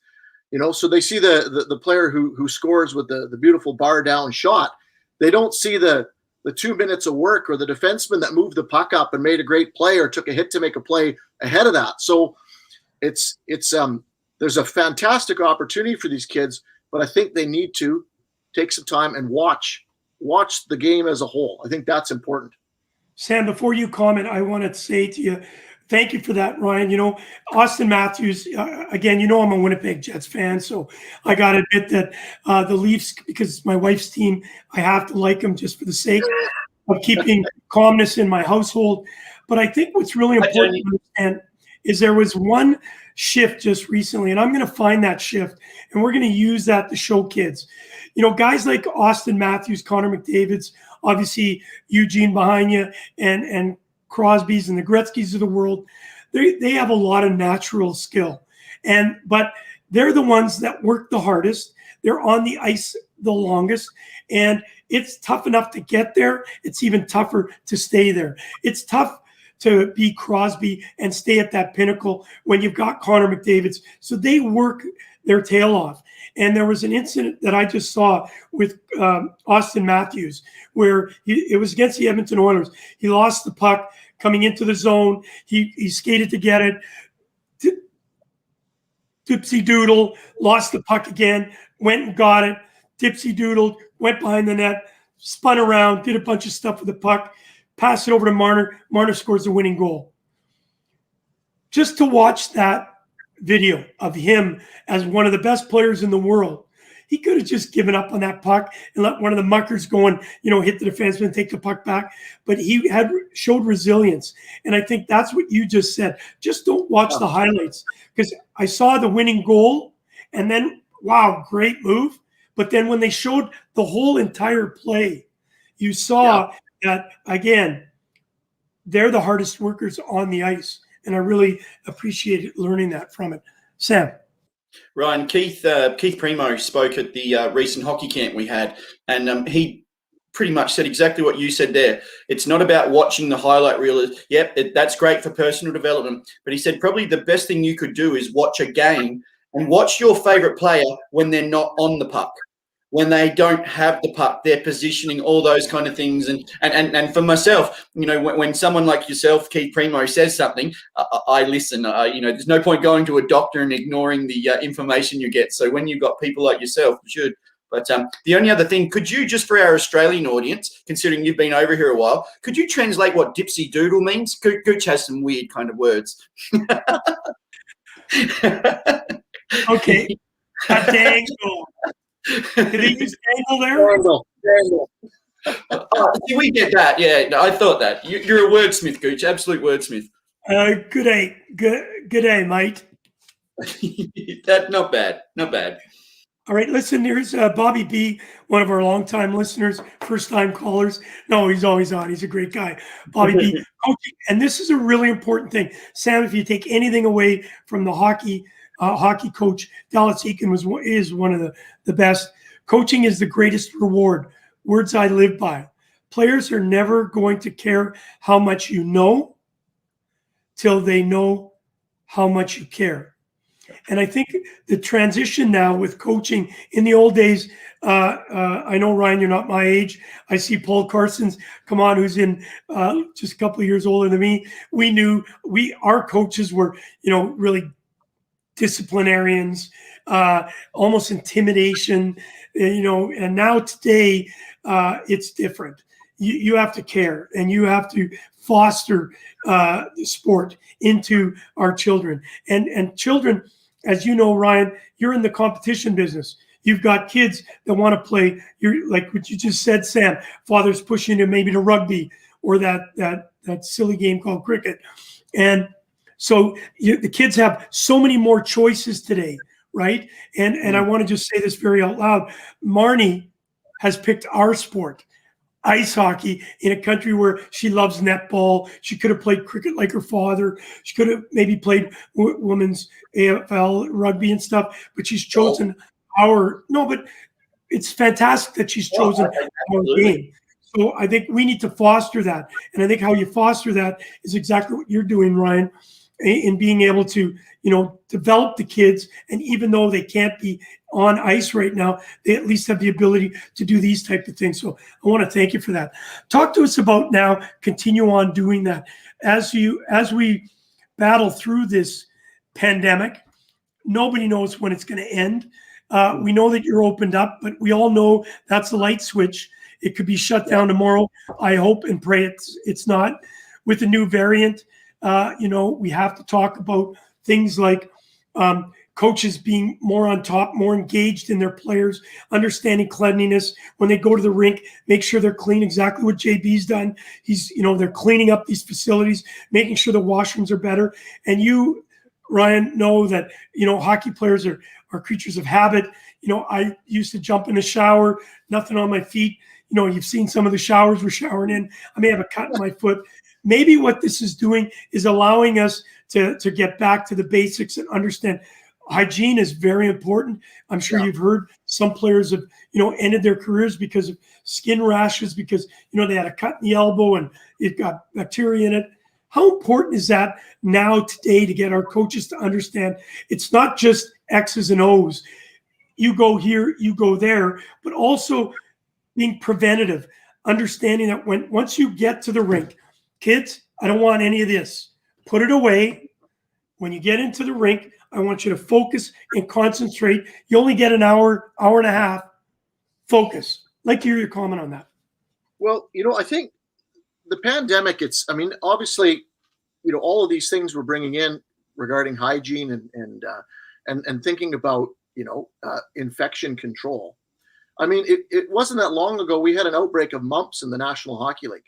So they see the player who scores with the beautiful bar down shot. They don't see the 2 minutes of work or the defenseman that moved the puck up and made a great play or took a hit to make a play ahead of that. So it's there's a fantastic opportunity for these kids, but I think they need to take some time and watch the game as a whole. I think that's important. Sam, before you comment, I want to say to you, thank you for that, Ryan. Austin Matthews, again, I'm a Winnipeg Jets fan, so I got to admit that the Leafs, because it's my wife's team, I have to like them just for the sake of keeping calmness in my household. But I think what's really important to understand is there was one shift just recently, and I'm going to find that shift, and we're going to use that to show kids. Guys like Austin Matthews, Connor McDavid's, obviously Eugene behind you, and Crosbys and the Gretzkys of the world, they have a lot of natural skill, but they're the ones that work the hardest. They're on the ice the longest, and it's tough enough to get there. It's even tougher to stay there. It's tough to be Crosby and stay at that pinnacle when you've got Connor McDavid's. So they work their tail off. And there was an incident that I just saw with Austin Matthews, where it was against the Edmonton Oilers. He lost the puck coming into the zone. He skated to get it. Dipsy doodle, lost the puck again, went and got it. Dipsy doodled, went behind the net, spun around, did a bunch of stuff with the puck, passed it over to Marner. Marner scores the winning goal. Just to watch that video of him as one of the best players in the world, he could have just given up on that puck and let one of the muckers go and, hit the defenseman, take the puck back. But he showed resilience. And I think that's what you just said. Just don't watch the highlights, because I saw the winning goal and then, wow, great move. But then when they showed the whole entire play, you saw that, again, they're the hardest workers on the ice. And I really appreciated learning that from it. Sam. Ryan, Keith Primo spoke at the recent hockey camp we had, and he pretty much said exactly what you said there. It's not about watching the highlight reel. That's great for personal development, but he said probably the best thing you could do is watch a game and watch your favorite player when they're not on the puck, when they don't have the puck, their positioning, all those kind of things. And for myself, when someone like yourself, Keith Primo, says something, I listen. There's no point going to a doctor and ignoring the information you get. So when you've got people like yourself, you should. But the only other thing, could you, just for our Australian audience, considering you've been over here a while, could you translate what dipsy doodle means? Gooch has some weird kind of words. Okay. A dangle. Did he use dangle there? Dangle. We get that. Yeah, no, I thought that. You're a wordsmith, Gooch, absolute wordsmith. Good day, mate. Not bad. All right, listen, here's Bobby B, one of our longtime listeners, first-time callers. No, he's always on. He's a great guy. Bobby B, coaching. And this is a really important thing. Sam, if you take anything away from the hockey coach, Dallas Eakin is one of the best. Coaching is the greatest reward. Words I live by. Players are never going to care how much you know till they know how much you care. And I think the transition now with coaching, in the old days, I know, Ryan, you're not my age. I see Paul Carson's come on, who's in just a couple of years older than me. Our coaches were, really disciplinarians, almost intimidation, and now today it's different. You have to care, and you have to foster sport into our children. And children, as you know, Ryan, you're in the competition business. You've got kids that want to play. You're like what you just said, Sam. Father's pushing you maybe to rugby or that silly game called cricket. And so the kids have so many more choices today, right? And I want to just say this very out loud. Marnie has picked our sport, ice hockey, in a country where she loves netball. She could have played cricket like her father. She could have maybe played women's AFL rugby and stuff, but she's chosen but it's fantastic that she's chosen our game. So I think we need to foster that. And I think how you foster that is exactly what you're doing, Ryan, in being able to, develop the kids. And even though they can't be on ice right now, they at least have the ability to do these type of things. So I want to thank you for that. Talk to us about now, continue on doing that. As we battle through this pandemic, nobody knows when it's going to end. We know that you're opened up, but we all know that's the light switch. It could be shut down tomorrow. I hope and pray it's not. With the new variant, we have to talk about things like coaches being more on top, more engaged in their players, understanding cleanliness. When they go to the rink, make sure they're clean, exactly what JB's done. They're cleaning up these facilities, making sure the washrooms are better. And you, Ryan, know that, hockey players are creatures of habit. I used to jump in the shower, nothing on my feet. you've seen some of the showers we're showering in. I may have a cut in my foot. Maybe what this is doing is allowing us to get back to the basics and understand hygiene is very important. I'm sure you've heard some players have, ended their careers because of skin rashes, because, they had a cut in the elbow and it got bacteria in it. How important is that now today to get our coaches to understand it's not just X's and O's. You go here, you go there, but also being preventative, understanding that once you get to the rink, kids, I don't want any of this. Put it away. When you get into the rink, I want you to focus and concentrate. You only get an hour, hour and a half. Focus. I'd like to hear your comment on that. Well, I think the pandemic, obviously, all of these things we're bringing in regarding hygiene and thinking about, infection control. It wasn't that long ago we had an outbreak of mumps in the National Hockey League.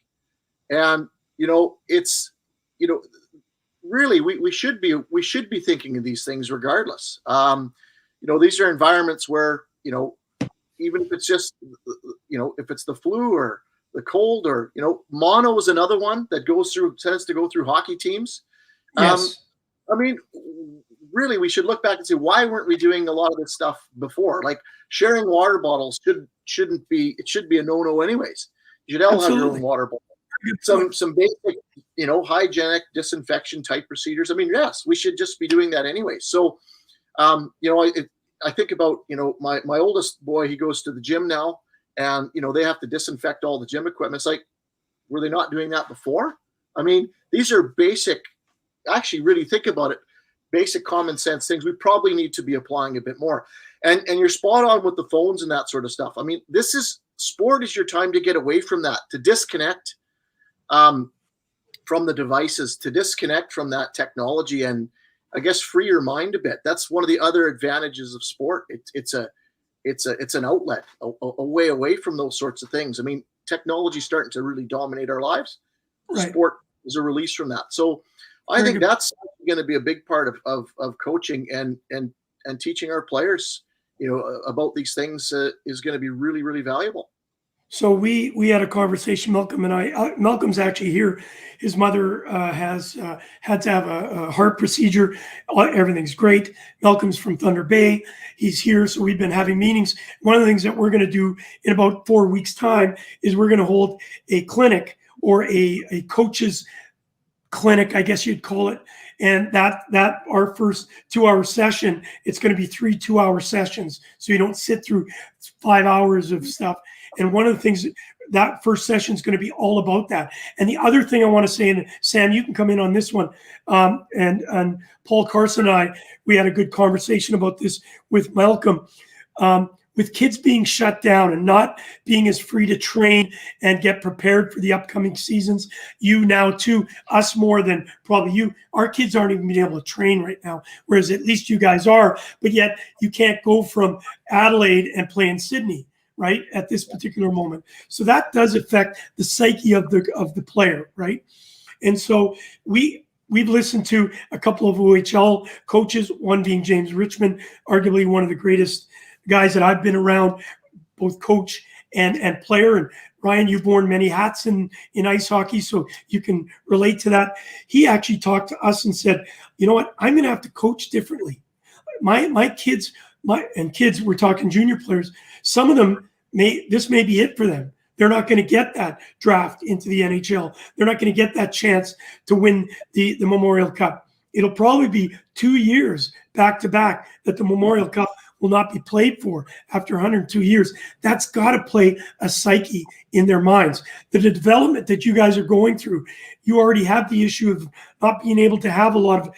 And, really we should be thinking of these things regardless. These are environments where, even if it's just, if it's the flu or the cold or, mono is another one that tends to go through hockey teams. Yes. Really, we should look back and say, why weren't we doing a lot of this stuff before? Like sharing water bottles should be a no-no anyways. You should all have your own water bottle. Some basic, hygienic disinfection type procedures. Yes, we should just be doing that anyway. So, I think about, my oldest boy, he goes to the gym now and, they have to disinfect all the gym equipment. It's like, were they not doing that before? These are basic, actually really think about it, basic common sense things we probably need to be applying a bit more. And you're spot on with the phones and that sort of stuff. Sport is your time to get away from that, to disconnect from the devices, to disconnect from that technology and I guess free your mind a bit. That's one of the other advantages of sport. It's an outlet, a way away from those sorts of things. Technology is starting to really dominate our lives. Right. Sport is a release from that. So I think that's going to be a big part of coaching and teaching our players, about these things is going to be really, really valuable. So we had a conversation, Malcolm and I. Malcolm's actually here. His mother has had to have a heart procedure. Everything's great. Malcolm's from Thunder Bay. He's here, so we've been having meetings. One of the things that we're going to do in about 4 weeks' time is we're going to hold a clinic or a coach's clinic, I guess you'd call it. And that our first 2-hour session, it's going to be 3 2-hour sessions. So you don't sit through 5 hours of stuff. And one of the things that first session is going to be all about that. And the other thing I want to say, and Sam, you can come in on this one, and Paul Carson and I, we had a good conversation about this with Malcolm. With kids being shut down and not being as free to train and get prepared for the upcoming seasons, you now too, us more than probably you, our kids aren't even being able to train right now, whereas at least you guys are, but yet you can't go from Adelaide and play in Sydney, right, at this particular moment. So that does affect the psyche of the player, right? And so we've listened to a couple of OHL coaches, one being James Richmond, arguably one of the greatest guys that I've been around, both coach and player. And Ryan, you've worn many hats in ice hockey, so you can relate to that. He actually talked to us and said, you know what, I'm going to have to coach differently. My kids, we're talking junior players, some of them, this may be it for them. They're not going to get that draft into the NHL. They're not going to get that chance to win the Memorial Cup. It'll probably be 2 years back to back that the Memorial Cup will not be played for after 102 years. That's got to play a psyche in their minds. The development that you guys are going through, you already have the issue of not being able to have a lot of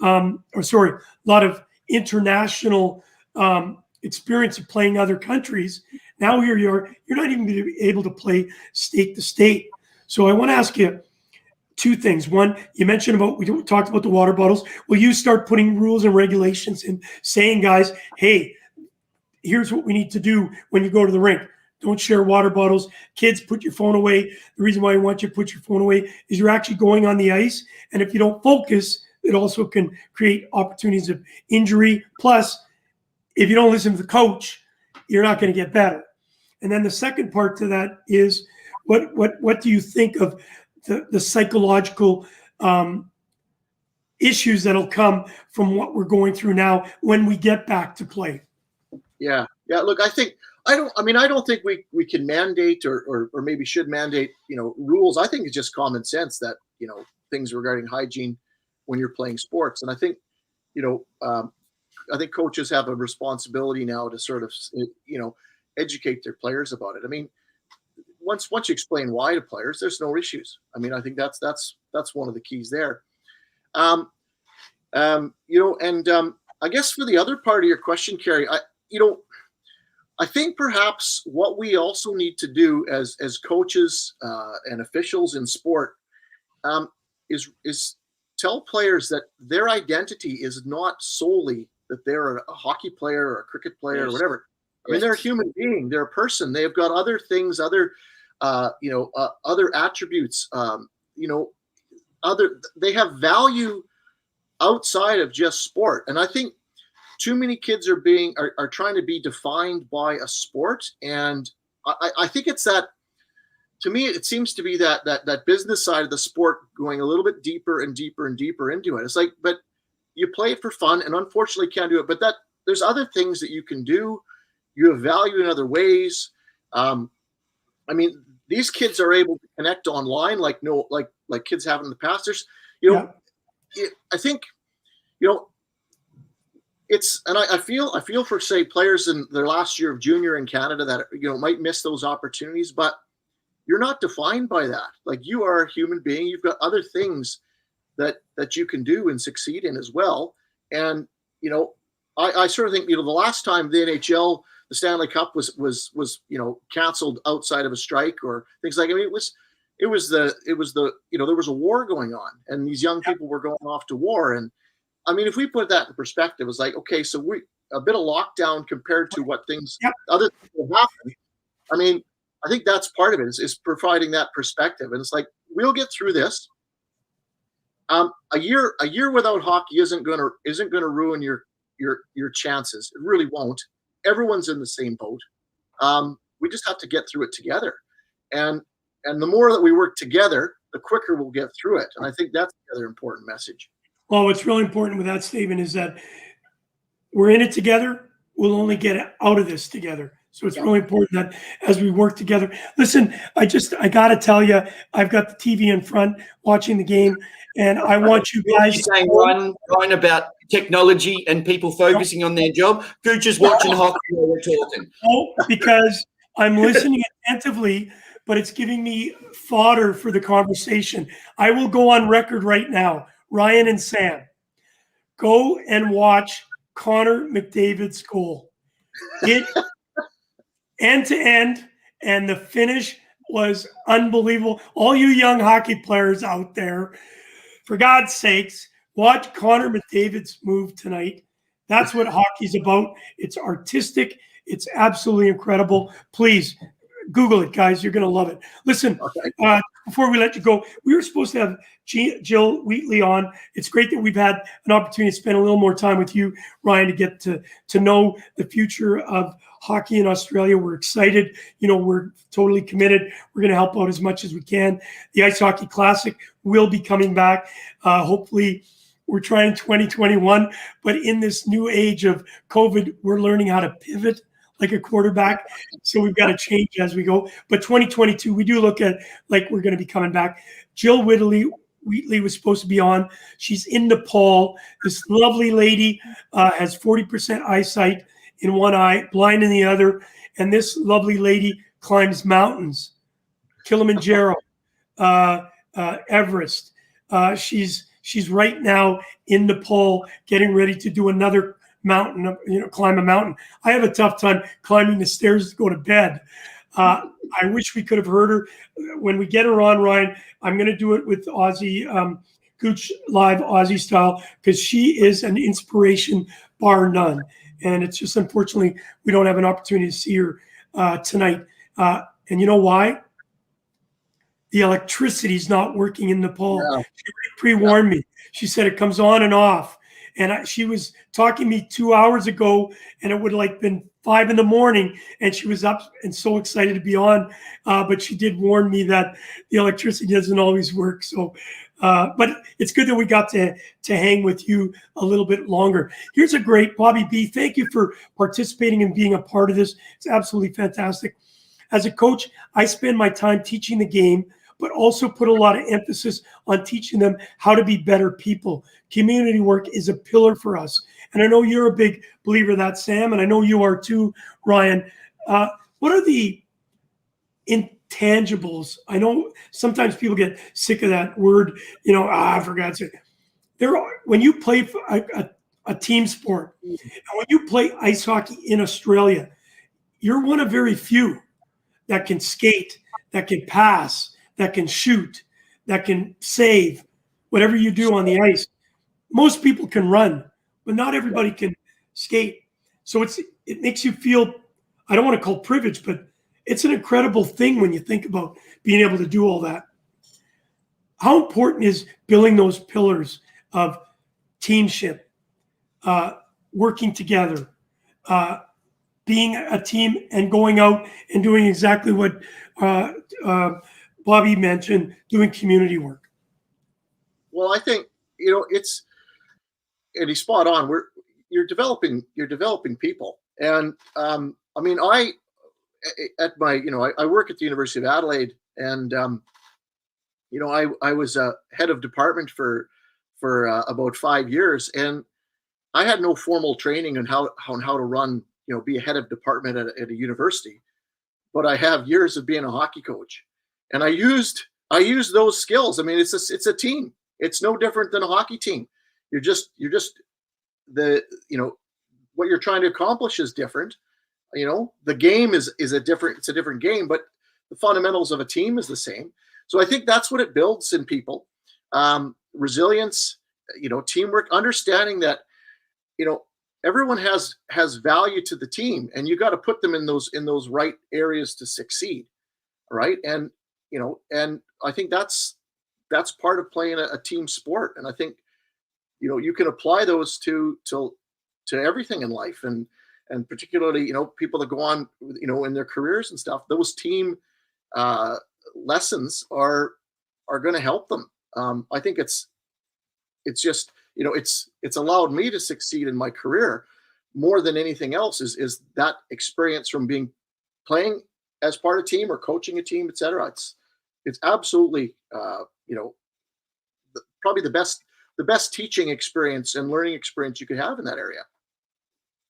a lot of international experience of playing other countries. Now here you are, you're not even going to be able to play state to state. So I want to ask you two things. One, you mentioned we talked about the water bottles. Will you start putting rules and regulations and saying, guys, hey, here's what we need to do when you go to the rink. Don't share water bottles. Kids, put your phone away. The reason why I want you to put your phone away is you're actually going on the ice. And if you don't focus, it also can create opportunities of injury. Plus, if you don't listen to the coach, you're not going to get better. And then the second part to that is what do you think of the psychological issues that'll come from what we're going through now when we get back to play? Yeah. Look, I don't think we can mandate or maybe should mandate, rules. I think it's just common sense that, things regarding hygiene when you're playing sports. And I think, I think coaches have a responsibility now to sort of, educate their players about it. I mean, once you explain why to players, there's no issues. I mean, I think that's one of the keys there. I guess for the other part of your question, Carrie, I think perhaps what we also need to do as coaches and officials in sport is tell players that their identity is not solely that they're a hockey player or a cricket player or whatever. I mean, they're a human being. They're a person. They've got other things, other attributes. They have value outside of just sport. And I think too many kids are trying to be defined by a sport. And I think it's that. To me, it seems to be that business side of the sport going a little bit deeper and deeper and deeper into it. It's like, but you play it for fun, and unfortunately can't do it. But there's other things that you can do. You have value in other ways. I mean, these kids are able to connect online like kids have in the past. There's, I think, it's, and I feel for, say, players in their last year of junior in Canada that might miss those opportunities, but you're not defined by that. Like, you are a human being. You've got other things that you can do and succeed in as well. And, I sort of think, the last time the NHL, the Stanley Cup was canceled outside of a strike or things like, I mean, it was the there was a war going on and these young people were going off to war. And I mean, if we put that in perspective, it's like, okay, so a bit of lockdown compared to what things other things have happened. I mean, I think that's part of it is providing that perspective. And it's like, we'll get through this. A year without hockey isn't gonna ruin your chances. It really won't. Everyone's in the same boat. We just have to get through it together. And the more that we work together, the quicker we'll get through it. And I think that's the other important message. Well, what's really important with that statement is that we're in it together. We'll only get out of this together. So it's really important that as we work together. Listen, I got to tell you, I've got the TV in front watching the game, and I want you guys. You're saying Ryan about technology and people focusing on their job. Gouche is watching hockey while we're talking. No, because I'm listening attentively, but it's giving me fodder for the conversation. I will go on record right now. Ryan and Sam, go and watch Connor McDavid's goal. It end to end, and the finish was unbelievable. All you young hockey players out there, for God's sakes, watch Connor McDavid's move tonight. That's what hockey's about. It's artistic. It's absolutely incredible. Please Google it, guys. You're going to love it. Listen, before we let you go, we were supposed to have Jill Wheatley on. It's great that we've had an opportunity to spend a little more time with you, Ryan, to get to know the future of hockey in Australia. We're excited. We're totally committed. We're going to help out as much as we can. The Ice Hockey Classic will be coming back. Hopefully, we're trying 2021, but in this new age of COVID, we're learning how to pivot like a quarterback. So we've got to change as we go. But 2022, we do look at like we're going to be coming back. Jill Wheatley was supposed to be on. She's in Nepal. This lovely lady has 40% eyesight in one eye, blind in the other. And this lovely lady climbs mountains, Kilimanjaro, Everest. She's right now in Nepal getting ready to do another mountain, climb a mountain. I have a tough time climbing the stairs to go to bed. I wish we could have heard her. When we get her on, Ryan, I'm going to do it with Aussie, Gouche Live Aussie style, because she is an inspiration bar none. And it's just, unfortunately, we don't have an opportunity to see her tonight. And you know why? The electricity is not working in Nepal. Yeah. She pre-warned me. She said it comes on and off. And she was talking to me 2 hours ago, and it would like been 5 a.m, and she was up and so excited to be on. But she did warn me that the electricity doesn't always work. So, but it's good that we got to hang with you a little bit longer. Here's a great Bobby B. Thank you for participating and being a part of this. It's absolutely fantastic. As a coach, I spend my time teaching the game, but also put a lot of emphasis on teaching them how to be better people. Community work is a pillar for us. And I know you're a big believer of that, Sam, and I know you are too, Ryan. What are the intangibles? I know sometimes people get sick of that word, for God's sake. When you play a team sport, and when you play ice hockey in Australia, you're one of very few that can skate, that can pass, that can shoot, that can save, whatever you do on the ice. Most people can run, but not everybody can skate. So it makes you feel, I don't want to call privileged, but it's an incredible thing when you think about being able to do all that. How important is building those pillars of teamship, working together, being a team and going out and doing exactly what Bobby mentioned, doing community work? Well, I think, and he's spot on. You're developing people. And I work at the University of Adelaide, and I was head of department for about 5 years, and I had no formal training on how to run, be a head of department at a university, but I have years of being a hockey coach, and I used those skills. I mean, it's a team. It's no different than a hockey team. You're just what you're trying to accomplish is different. The game is a different game, but the fundamentals of a team is the same. So I think that's what it builds in people. Resilience, teamwork, understanding that, everyone has value to the team, and you got to put them in those right areas to succeed. Right. And, and I think that's part of playing a team sport. And I think, you can apply those to everything in life, and particularly, people that go on, in their careers and stuff, those team lessons are going to help them. I think it's just, it's allowed me to succeed in my career more than anything else is that experience from playing as part of a team or coaching a team, et cetera. It's absolutely, probably the best teaching experience and learning experience you could have in that area.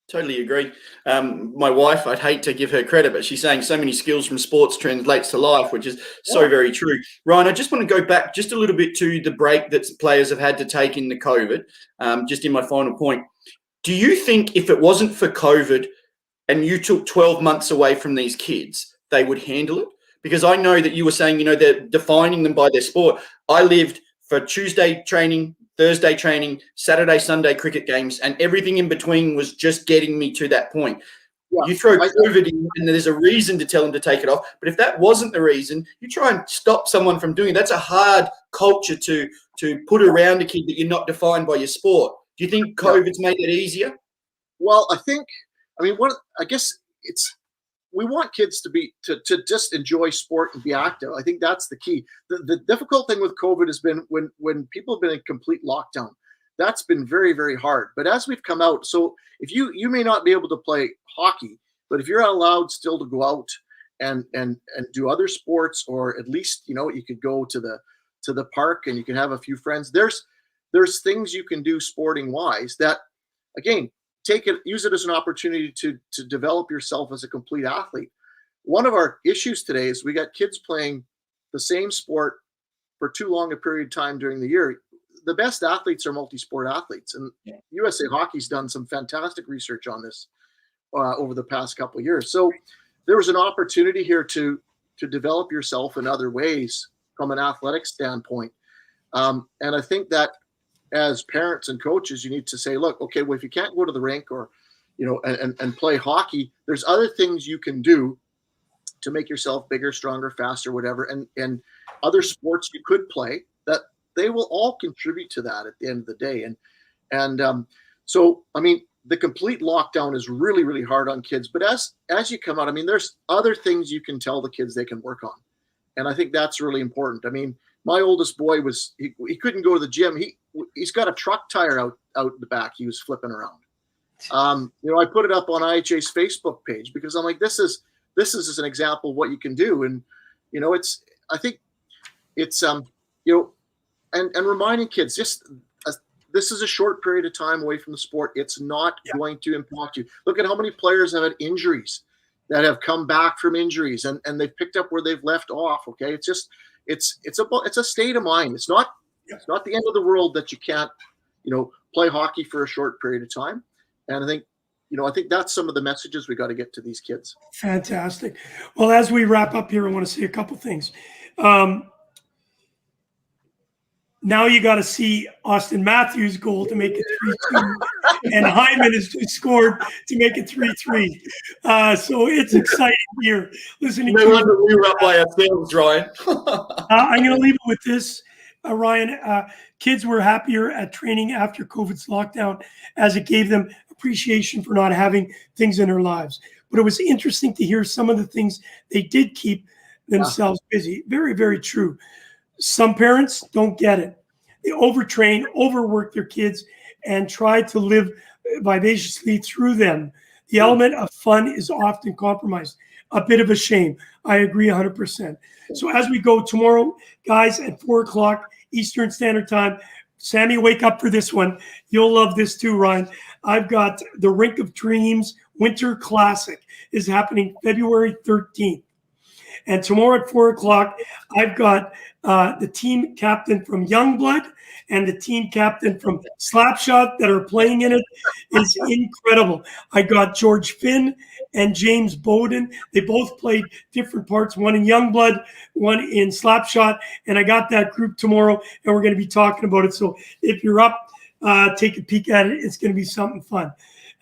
Totally agree. My wife, I'd hate to give her credit, but she's saying so many skills from sports translates to life, which is so very true. Ryan, I just want to go back just a little bit to the break that players have had to take in the COVID, just in my final point. Do you think if it wasn't for COVID and you took 12 months away from these kids, they would handle it? Because I know that you were saying, they're defining them by their sport. I lived for Tuesday training, Thursday training, Saturday, Sunday cricket games, and everything in between was just getting me to that point. Yeah, you throw COVID in, and there's a reason to tell them to take it off. But if that wasn't the reason, you try and stop someone from doing it. That's a hard culture to put around a kid that you're not defined by your sport. Do you think COVID's made it easier? Well, I guess we want kids to just enjoy sport and be active. I think that's the key. The difficult thing with COVID has been when people have been in complete lockdown. That's been very, very hard. But as we've come out, so if you may not be able to play hockey, but if you're allowed still to go out and do other sports, or at least, you could go to the park and you can have a few friends. There's things you can do sporting wise that, again, use it as an opportunity to develop yourself as a complete athlete. One of our issues today is we got kids playing the same sport for too long a period of time during the year. The best athletes are multi-sport athletes, and USA Hockey's done some fantastic research on this over the past couple of years. So there was an opportunity here to develop yourself in other ways from an athletic standpoint. And I think that as parents and coaches, you need to say, look, okay, well, if you can't go to the rink or, and play hockey, there's other things you can do to make yourself bigger, stronger, faster, whatever. And other sports you could play that they will all contribute to that at the end of the day. And so, I mean, the complete lockdown is really, really hard on kids. But as you come out, I mean, there's other things you can tell the kids they can work on. And I think that's really important. I mean, my oldest boy he couldn't go to the gym. He's got a truck tire out the back. He was flipping around. I put it up on IHA's Facebook page because I'm like, this is an example of what you can do. And, I think it's, and reminding kids this is a short period of time away from the sport. It's not going to impact you. Look at how many players have had injuries that have come back from injuries and they've picked up where they've left off. Okay. It's just, it's a state of mind. It's not the end of the world that you can't, play hockey for a short period of time. And I think that's some of the messages we got to get to these kids. Fantastic. Well, as we wrap up here, I want to say a couple things. Now you got to see Austin Matthews' goal to make it 3-2, and Hyman has just scored to make it 3-3. So it's exciting here. Listening no wonder we were up by ourselves, Ryan. I'm going to leave it with this, Ryan. Kids were happier at training after COVID's lockdown, as it gave them appreciation for not having things in their lives. But it was interesting to hear some of the things they did keep themselves busy. Very, very true. Some parents don't get it. They overtrain, overwork their kids, and try to live vivaciously through them. The element of fun is often compromised. A bit of a shame. I agree 100%. So as we go tomorrow, guys, at 4 o'clock Eastern Standard Time, Sammy, wake up for this one. You'll love this too, Ryan. I've got the Rink of Dreams Winter Classic is happening February 13th. And tomorrow at 4 o'clock, I've got the team captain from Youngblood and the team captain from Slapshot that are playing in it. It's incredible. I got George Finn and James Bowden. They both played different parts, one in Youngblood, one in Slapshot. And I got that group tomorrow, and we're going to be talking about it. So if you're up, take a peek at it. It's going to be something fun.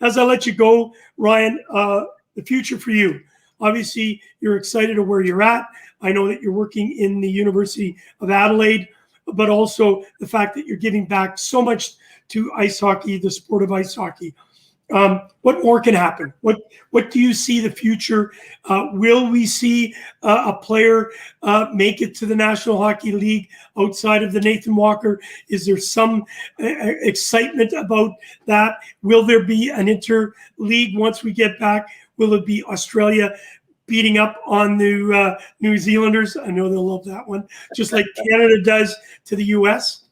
As I let you go, Ryan, the future for you. Obviously, you're excited of where you're at. I know that you're working in the University of Adelaide, but also the fact that you're giving back so much to ice hockey, the sport of ice hockey. What more can happen? What do you see the future? Will we see a player make it to the National Hockey League outside of the Nathan Walker? Is there some excitement about that? Will there be an inter-league once we get back? Will it be Australia beating up on the New Zealanders? I know they'll love that one, just like Canada does to the U.S.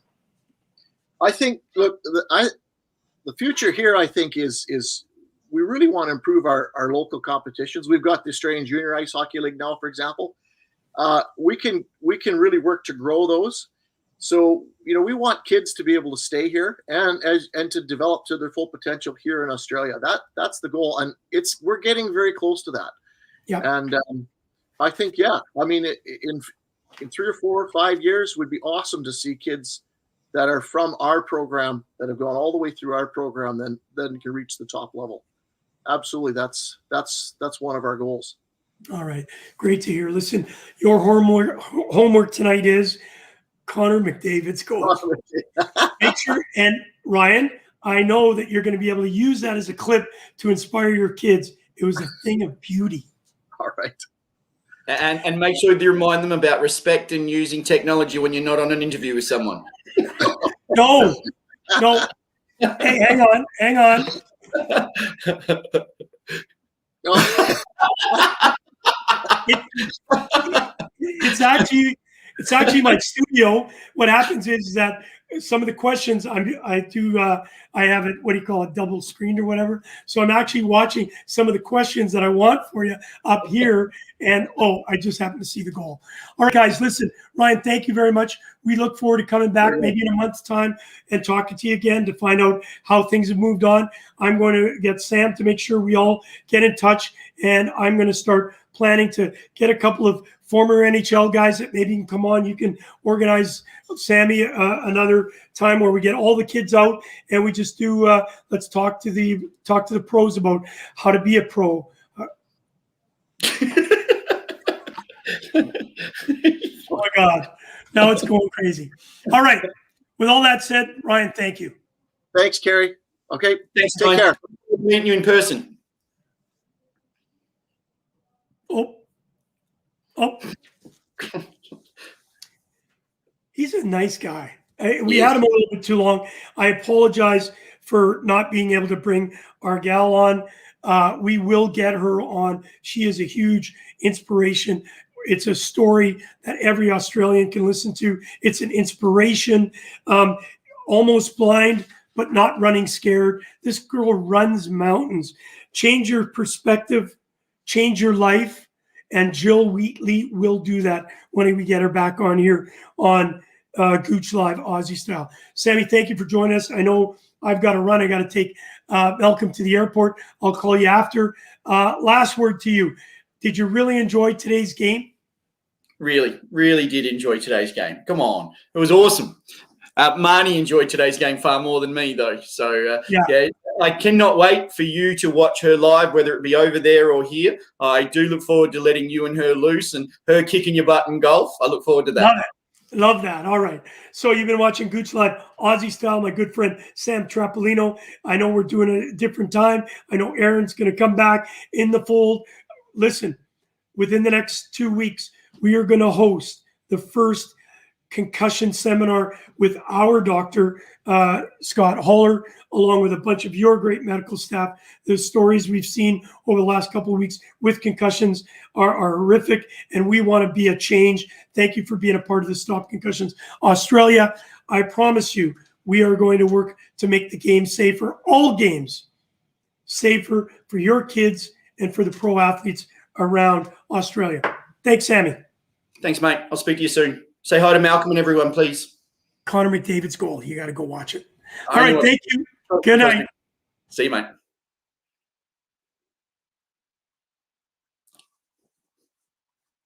I think, look, the future here, I think, is we really want to improve our local competitions. We've got the Australian Junior Ice Hockey League now, for example. We can really work to grow those. So, we want kids to be able to stay here and to develop to their full potential here in Australia. That's the goal, and we're getting very close to that. Yeah. And I think, I mean, in 3 or 4 or 5 years, would be awesome to see kids that are from our program that have gone all the way through our program, then can reach the top level. Absolutely, that's one of our goals. All right, great to hear. Listen, your homework tonight is Connor McDavid's goal. Make sure, and Ryan, I know that you're going to be able to use that as a clip to inspire your kids. It was a thing of beauty. All right. And make sure you remind them about respect and using technology when you're not on an interview with someone. No. Hey, hang on. It's actually my studio. What happens is that some of the questions I have it, what do you call it, double screened or whatever. So I'm actually watching some of the questions that I want for you up here. And I just happened to see the goal. All right, guys, listen, Ryan, thank you very much. We look forward to coming back maybe in a month's time and talking to you again to find out how things have moved on. I'm going to get Sam to make sure we all get in touch, and I'm going to start planning to get a couple of former NHL guys that maybe can come on. You can organize, Sammy, another time where we get all the kids out and we just do. Let's talk to the pros about how to be a pro. Oh my God! Now it's going crazy. All right. With all that said, Ryan, thank you. Thanks, Kerry. Okay. Thanks, Take Ryan. care. Meeting you in person. Oh, he's a nice guy. We had him a little bit too long. I apologize for not being able to bring our gal on. We will get her on. She is a huge inspiration. It's a story that every Australian can listen to. It's an inspiration. Almost blind, but not running scared. This girl runs mountains. Change your perspective, change your life. And Jill Wheatley will do that when we get her back on here on Gouche Live Aussie style. Sammy, thank you for joining us. I know I've got to run. I got to take Malcolm to the airport. I'll call you after. Last word to you. Did you really enjoy today's game? Really, really did enjoy today's game. Come on. It was awesome. Marnie enjoyed today's game far more than me, though. So, yeah, I cannot wait for you to watch her live, whether it be over there or here. I do look forward to letting you and her loose and her kicking your butt in golf. I look forward to that. Love it. Love that. All right. So you've been watching Gouche Live Aussie style. My good friend Sam Trapolino. I know we're doing a different time. I know Aaron's going to come back in the fold. Listen, within the next 2 weeks, we are going to host the first concussion seminar with our doctor, Scott Holler, along with a bunch of your great medical staff. The stories we've seen over the last couple of weeks with concussions are horrific, and we want to be a change. Thank you for being a part of the Stop Concussions Australia. I promise you, we are going to work to make the game safer, all games safer for your kids and for the pro athletes around Australia. Thanks, Sammy. Thanks, mate. I'll speak to you soon. Say hi to Malcolm and everyone, please. Connor McDavid's goal. You got to go watch it. All right. Thank you. Good night. See you, mate.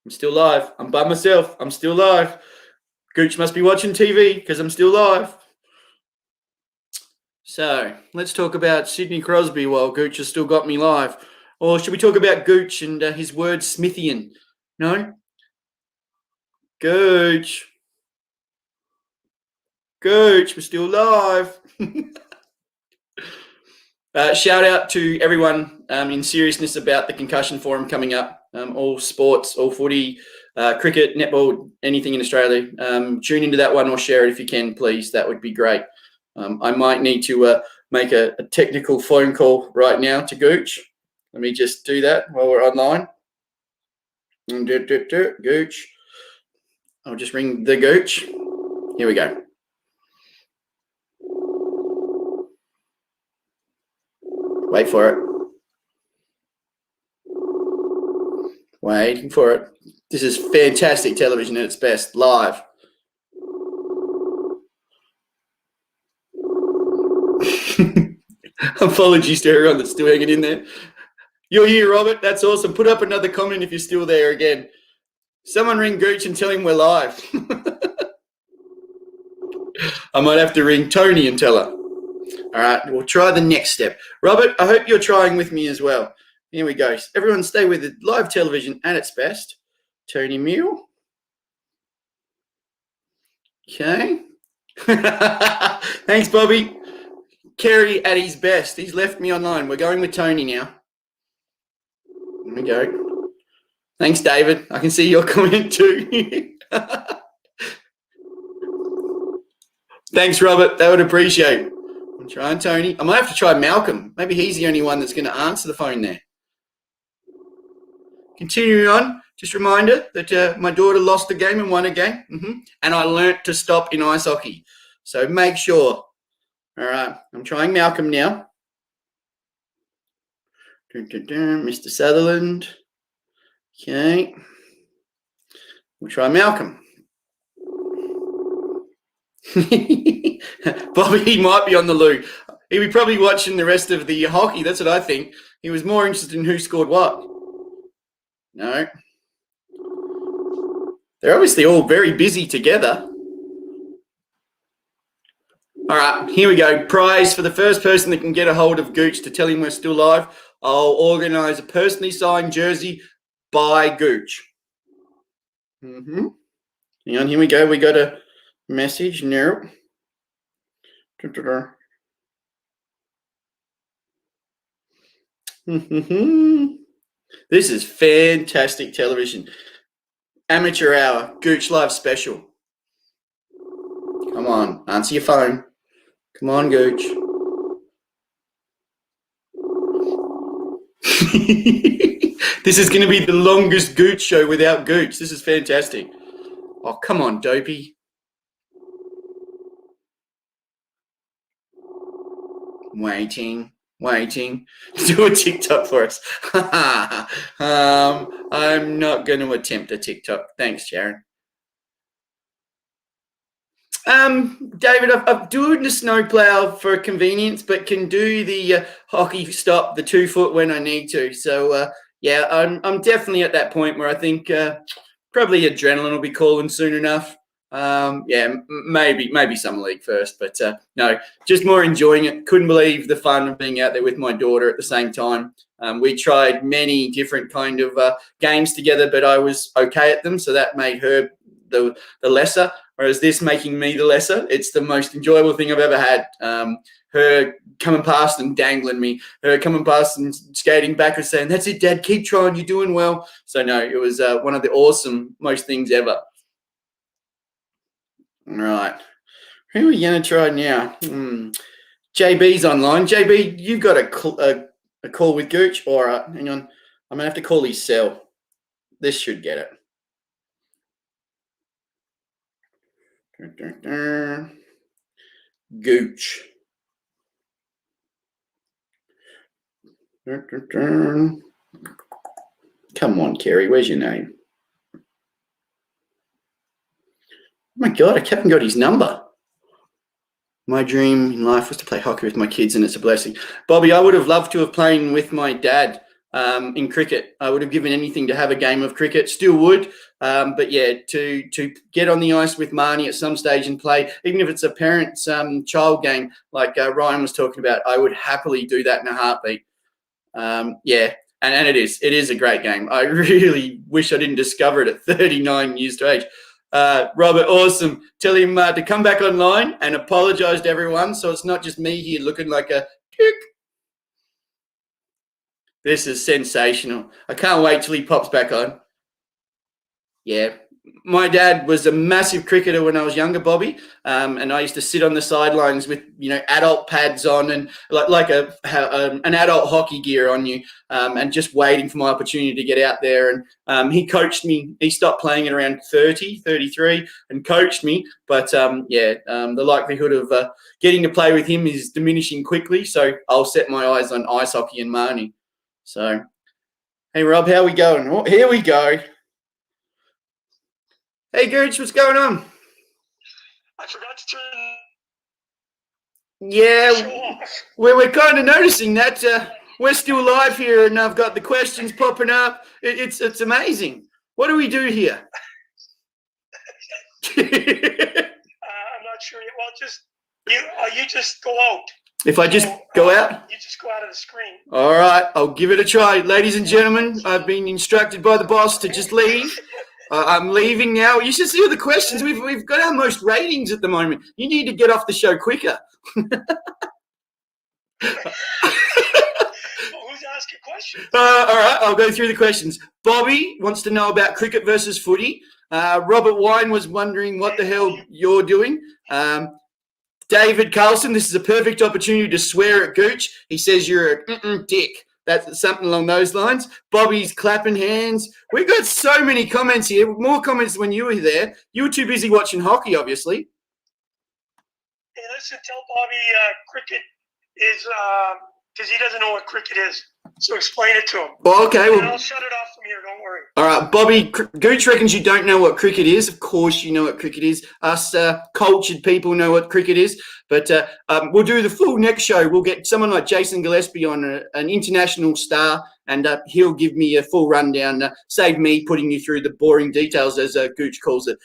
I'm still live. I'm by myself. I'm still live. Gooch must be watching TV because I'm still live. So let's talk about Sidney Crosby while Gooch has still got me live. Or should we talk about Gooch and his word Smithian? No? Gooch. Gooch, we're still live. Shout out to everyone in seriousness about the concussion forum coming up. All sports, all footy, cricket, netball, anything in Australia. Tune into that one or share it if you can, please. That would be great. I might need to make a technical phone call right now to Gooch. Let me just do that while we're online. Gooch. I'll just ring the Gooch. Here we go. Wait for it. Waiting for it. This is fantastic television at its best, live. Apologies to everyone that's still hanging in there. You're here, Robert. That's awesome. Put up another comment if you're still there again. Someone ring Gooch and tell him we're live. I might have to ring Tony and tell her. All right, we'll try the next step. Robert, I hope you're trying with me as well. Here we go. Everyone stay with it. Live television at its best. Tony Mule. Okay. Thanks, Bobby. Kerry at his best. He's left me online. We're going with Tony now. Here we go. Thanks, David. I can see your comment too. Thanks, Robert. That would appreciate. I'm trying Tony. I might have to try Malcolm. Maybe he's the only one that's going to answer the phone there. Continuing on, just a reminder that my daughter lost a game and won a game. And I learnt to stop in ice hockey. So make sure. All right, I'm trying Malcolm now. Mr. Sutherland. Okay. We'll try Malcolm. Bobby might be on the loo. He'll be probably watching the rest of the hockey. That's what I think. He was more interested in who scored what. No. They're obviously all very busy together. All right, here we go. Prize for the first person that can get a hold of Gooch to tell him we're still live. I'll organise a personally signed jersey by Gooch. Hang on, here we go. We got a message. No. This is fantastic television. Amateur Hour, Gouche Live Special. Come on, answer your phone. Come on, Gouche. This is going to be the longest Gouche show without Gouche. This is fantastic. Oh, come on, Dopey. Waiting. Do a TikTok for us. I'm not going to attempt a TikTok. Thanks, Sharon. David, I'm doing the snowplow for convenience, but can do the hockey stop, the 2 foot when I need to. So, yeah, I'm definitely at that point where I think probably adrenaline will be calling soon enough. Yeah, maybe summer league first, but no, just more enjoying it. Couldn't believe the fun of being out there with my daughter at the same time. We tried many different kind of games together, but I was okay at them, so that made her the lesser, whereas this making me the lesser. It's the most enjoyable thing I've ever had. Her coming past and dangling me, her coming past and skating back and saying, "That's it, Dad, keep trying, you're doing well." So no, it was one of the awesome most things ever. All right, who are we going to try now? JB's online. JB, you've got a call with Gouche. All right, hang on. I'm going to have to call his cell. This should get it. Gouche. Come on, Kerry. Where's your name? Oh my God, I haven't got his number. My dream in life was to play hockey with my kids, and it's a blessing. Bobby, I would have loved to have played with my dad in cricket. I would have given anything to have a game of cricket. Still would. But yeah, to get on the ice with Marnie at some stage and play, even if it's a parent's child game like Ryan was talking about, I would happily do that in a heartbeat. Yeah, and it is a great game. I really wish I didn't discover it at 39 years of age. Robert, awesome. Tell him to come back online and apologise to everyone, so it's not just me here looking like a tick. This is sensational. I can't wait till he pops back on. Yeah. My dad was a massive cricketer when I was younger, Bobby, and I used to sit on the sidelines with adult pads on and like an adult hockey gear on you, and just waiting for my opportunity to get out there. And he coached me. He stopped playing at around 30, 33, and coached me. But the likelihood of getting to play with him is diminishing quickly. So I'll set my eyes on ice hockey and Marnie. So, hey Rob, how we going? Oh, here we go. Hey, Gouche, what's going on? I forgot to turn. Yeah, we're kind of noticing that. We're still live here, and I've got the questions popping up. It's amazing. What do we do here? I'm not sure. Well, you just go out. If I just go out? You just go out of the screen. All right, I'll give it a try. Ladies and gentlemen, I've been instructed by the boss to just leave. I'm leaving now. You should see all the questions. We've got our most ratings at the moment. You need to get off the show quicker. Well, who's asking questions? All right, I'll go through the questions. Bobby wants to know about cricket versus footy. Robert Wine was wondering what the hell you're doing. David Carlson, this is a perfect opportunity to swear at Gouche. He says you're a dick. That's something along those lines. Bobby's clapping hands. We've got so many comments here. More comments when you were there. You were too busy watching hockey, obviously. Hey, listen, tell Bobby cricket is because he doesn't know what cricket is. So explain it to him. Well, okay. And I'll shut it off from here. Don't worry. All right, Bobby. Gouche reckons you don't know what cricket is. Of course, you know what cricket is. Us cultured people know what cricket is. But we'll do the full next show. We'll get someone like Jason Gillespie on, an international star, and he'll give me a full rundown. Save me putting you through the boring details, as Gouche calls it.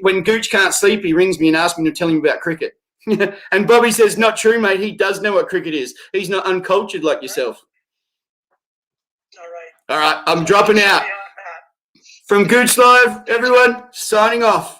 When Gouche can't sleep, he rings me and asks me to tell him about cricket. And Bobby says, "Not true, mate. He does know what cricket is. He's not uncultured like yourself." All right, I'm dropping out. From Gouche Live, everyone, signing off.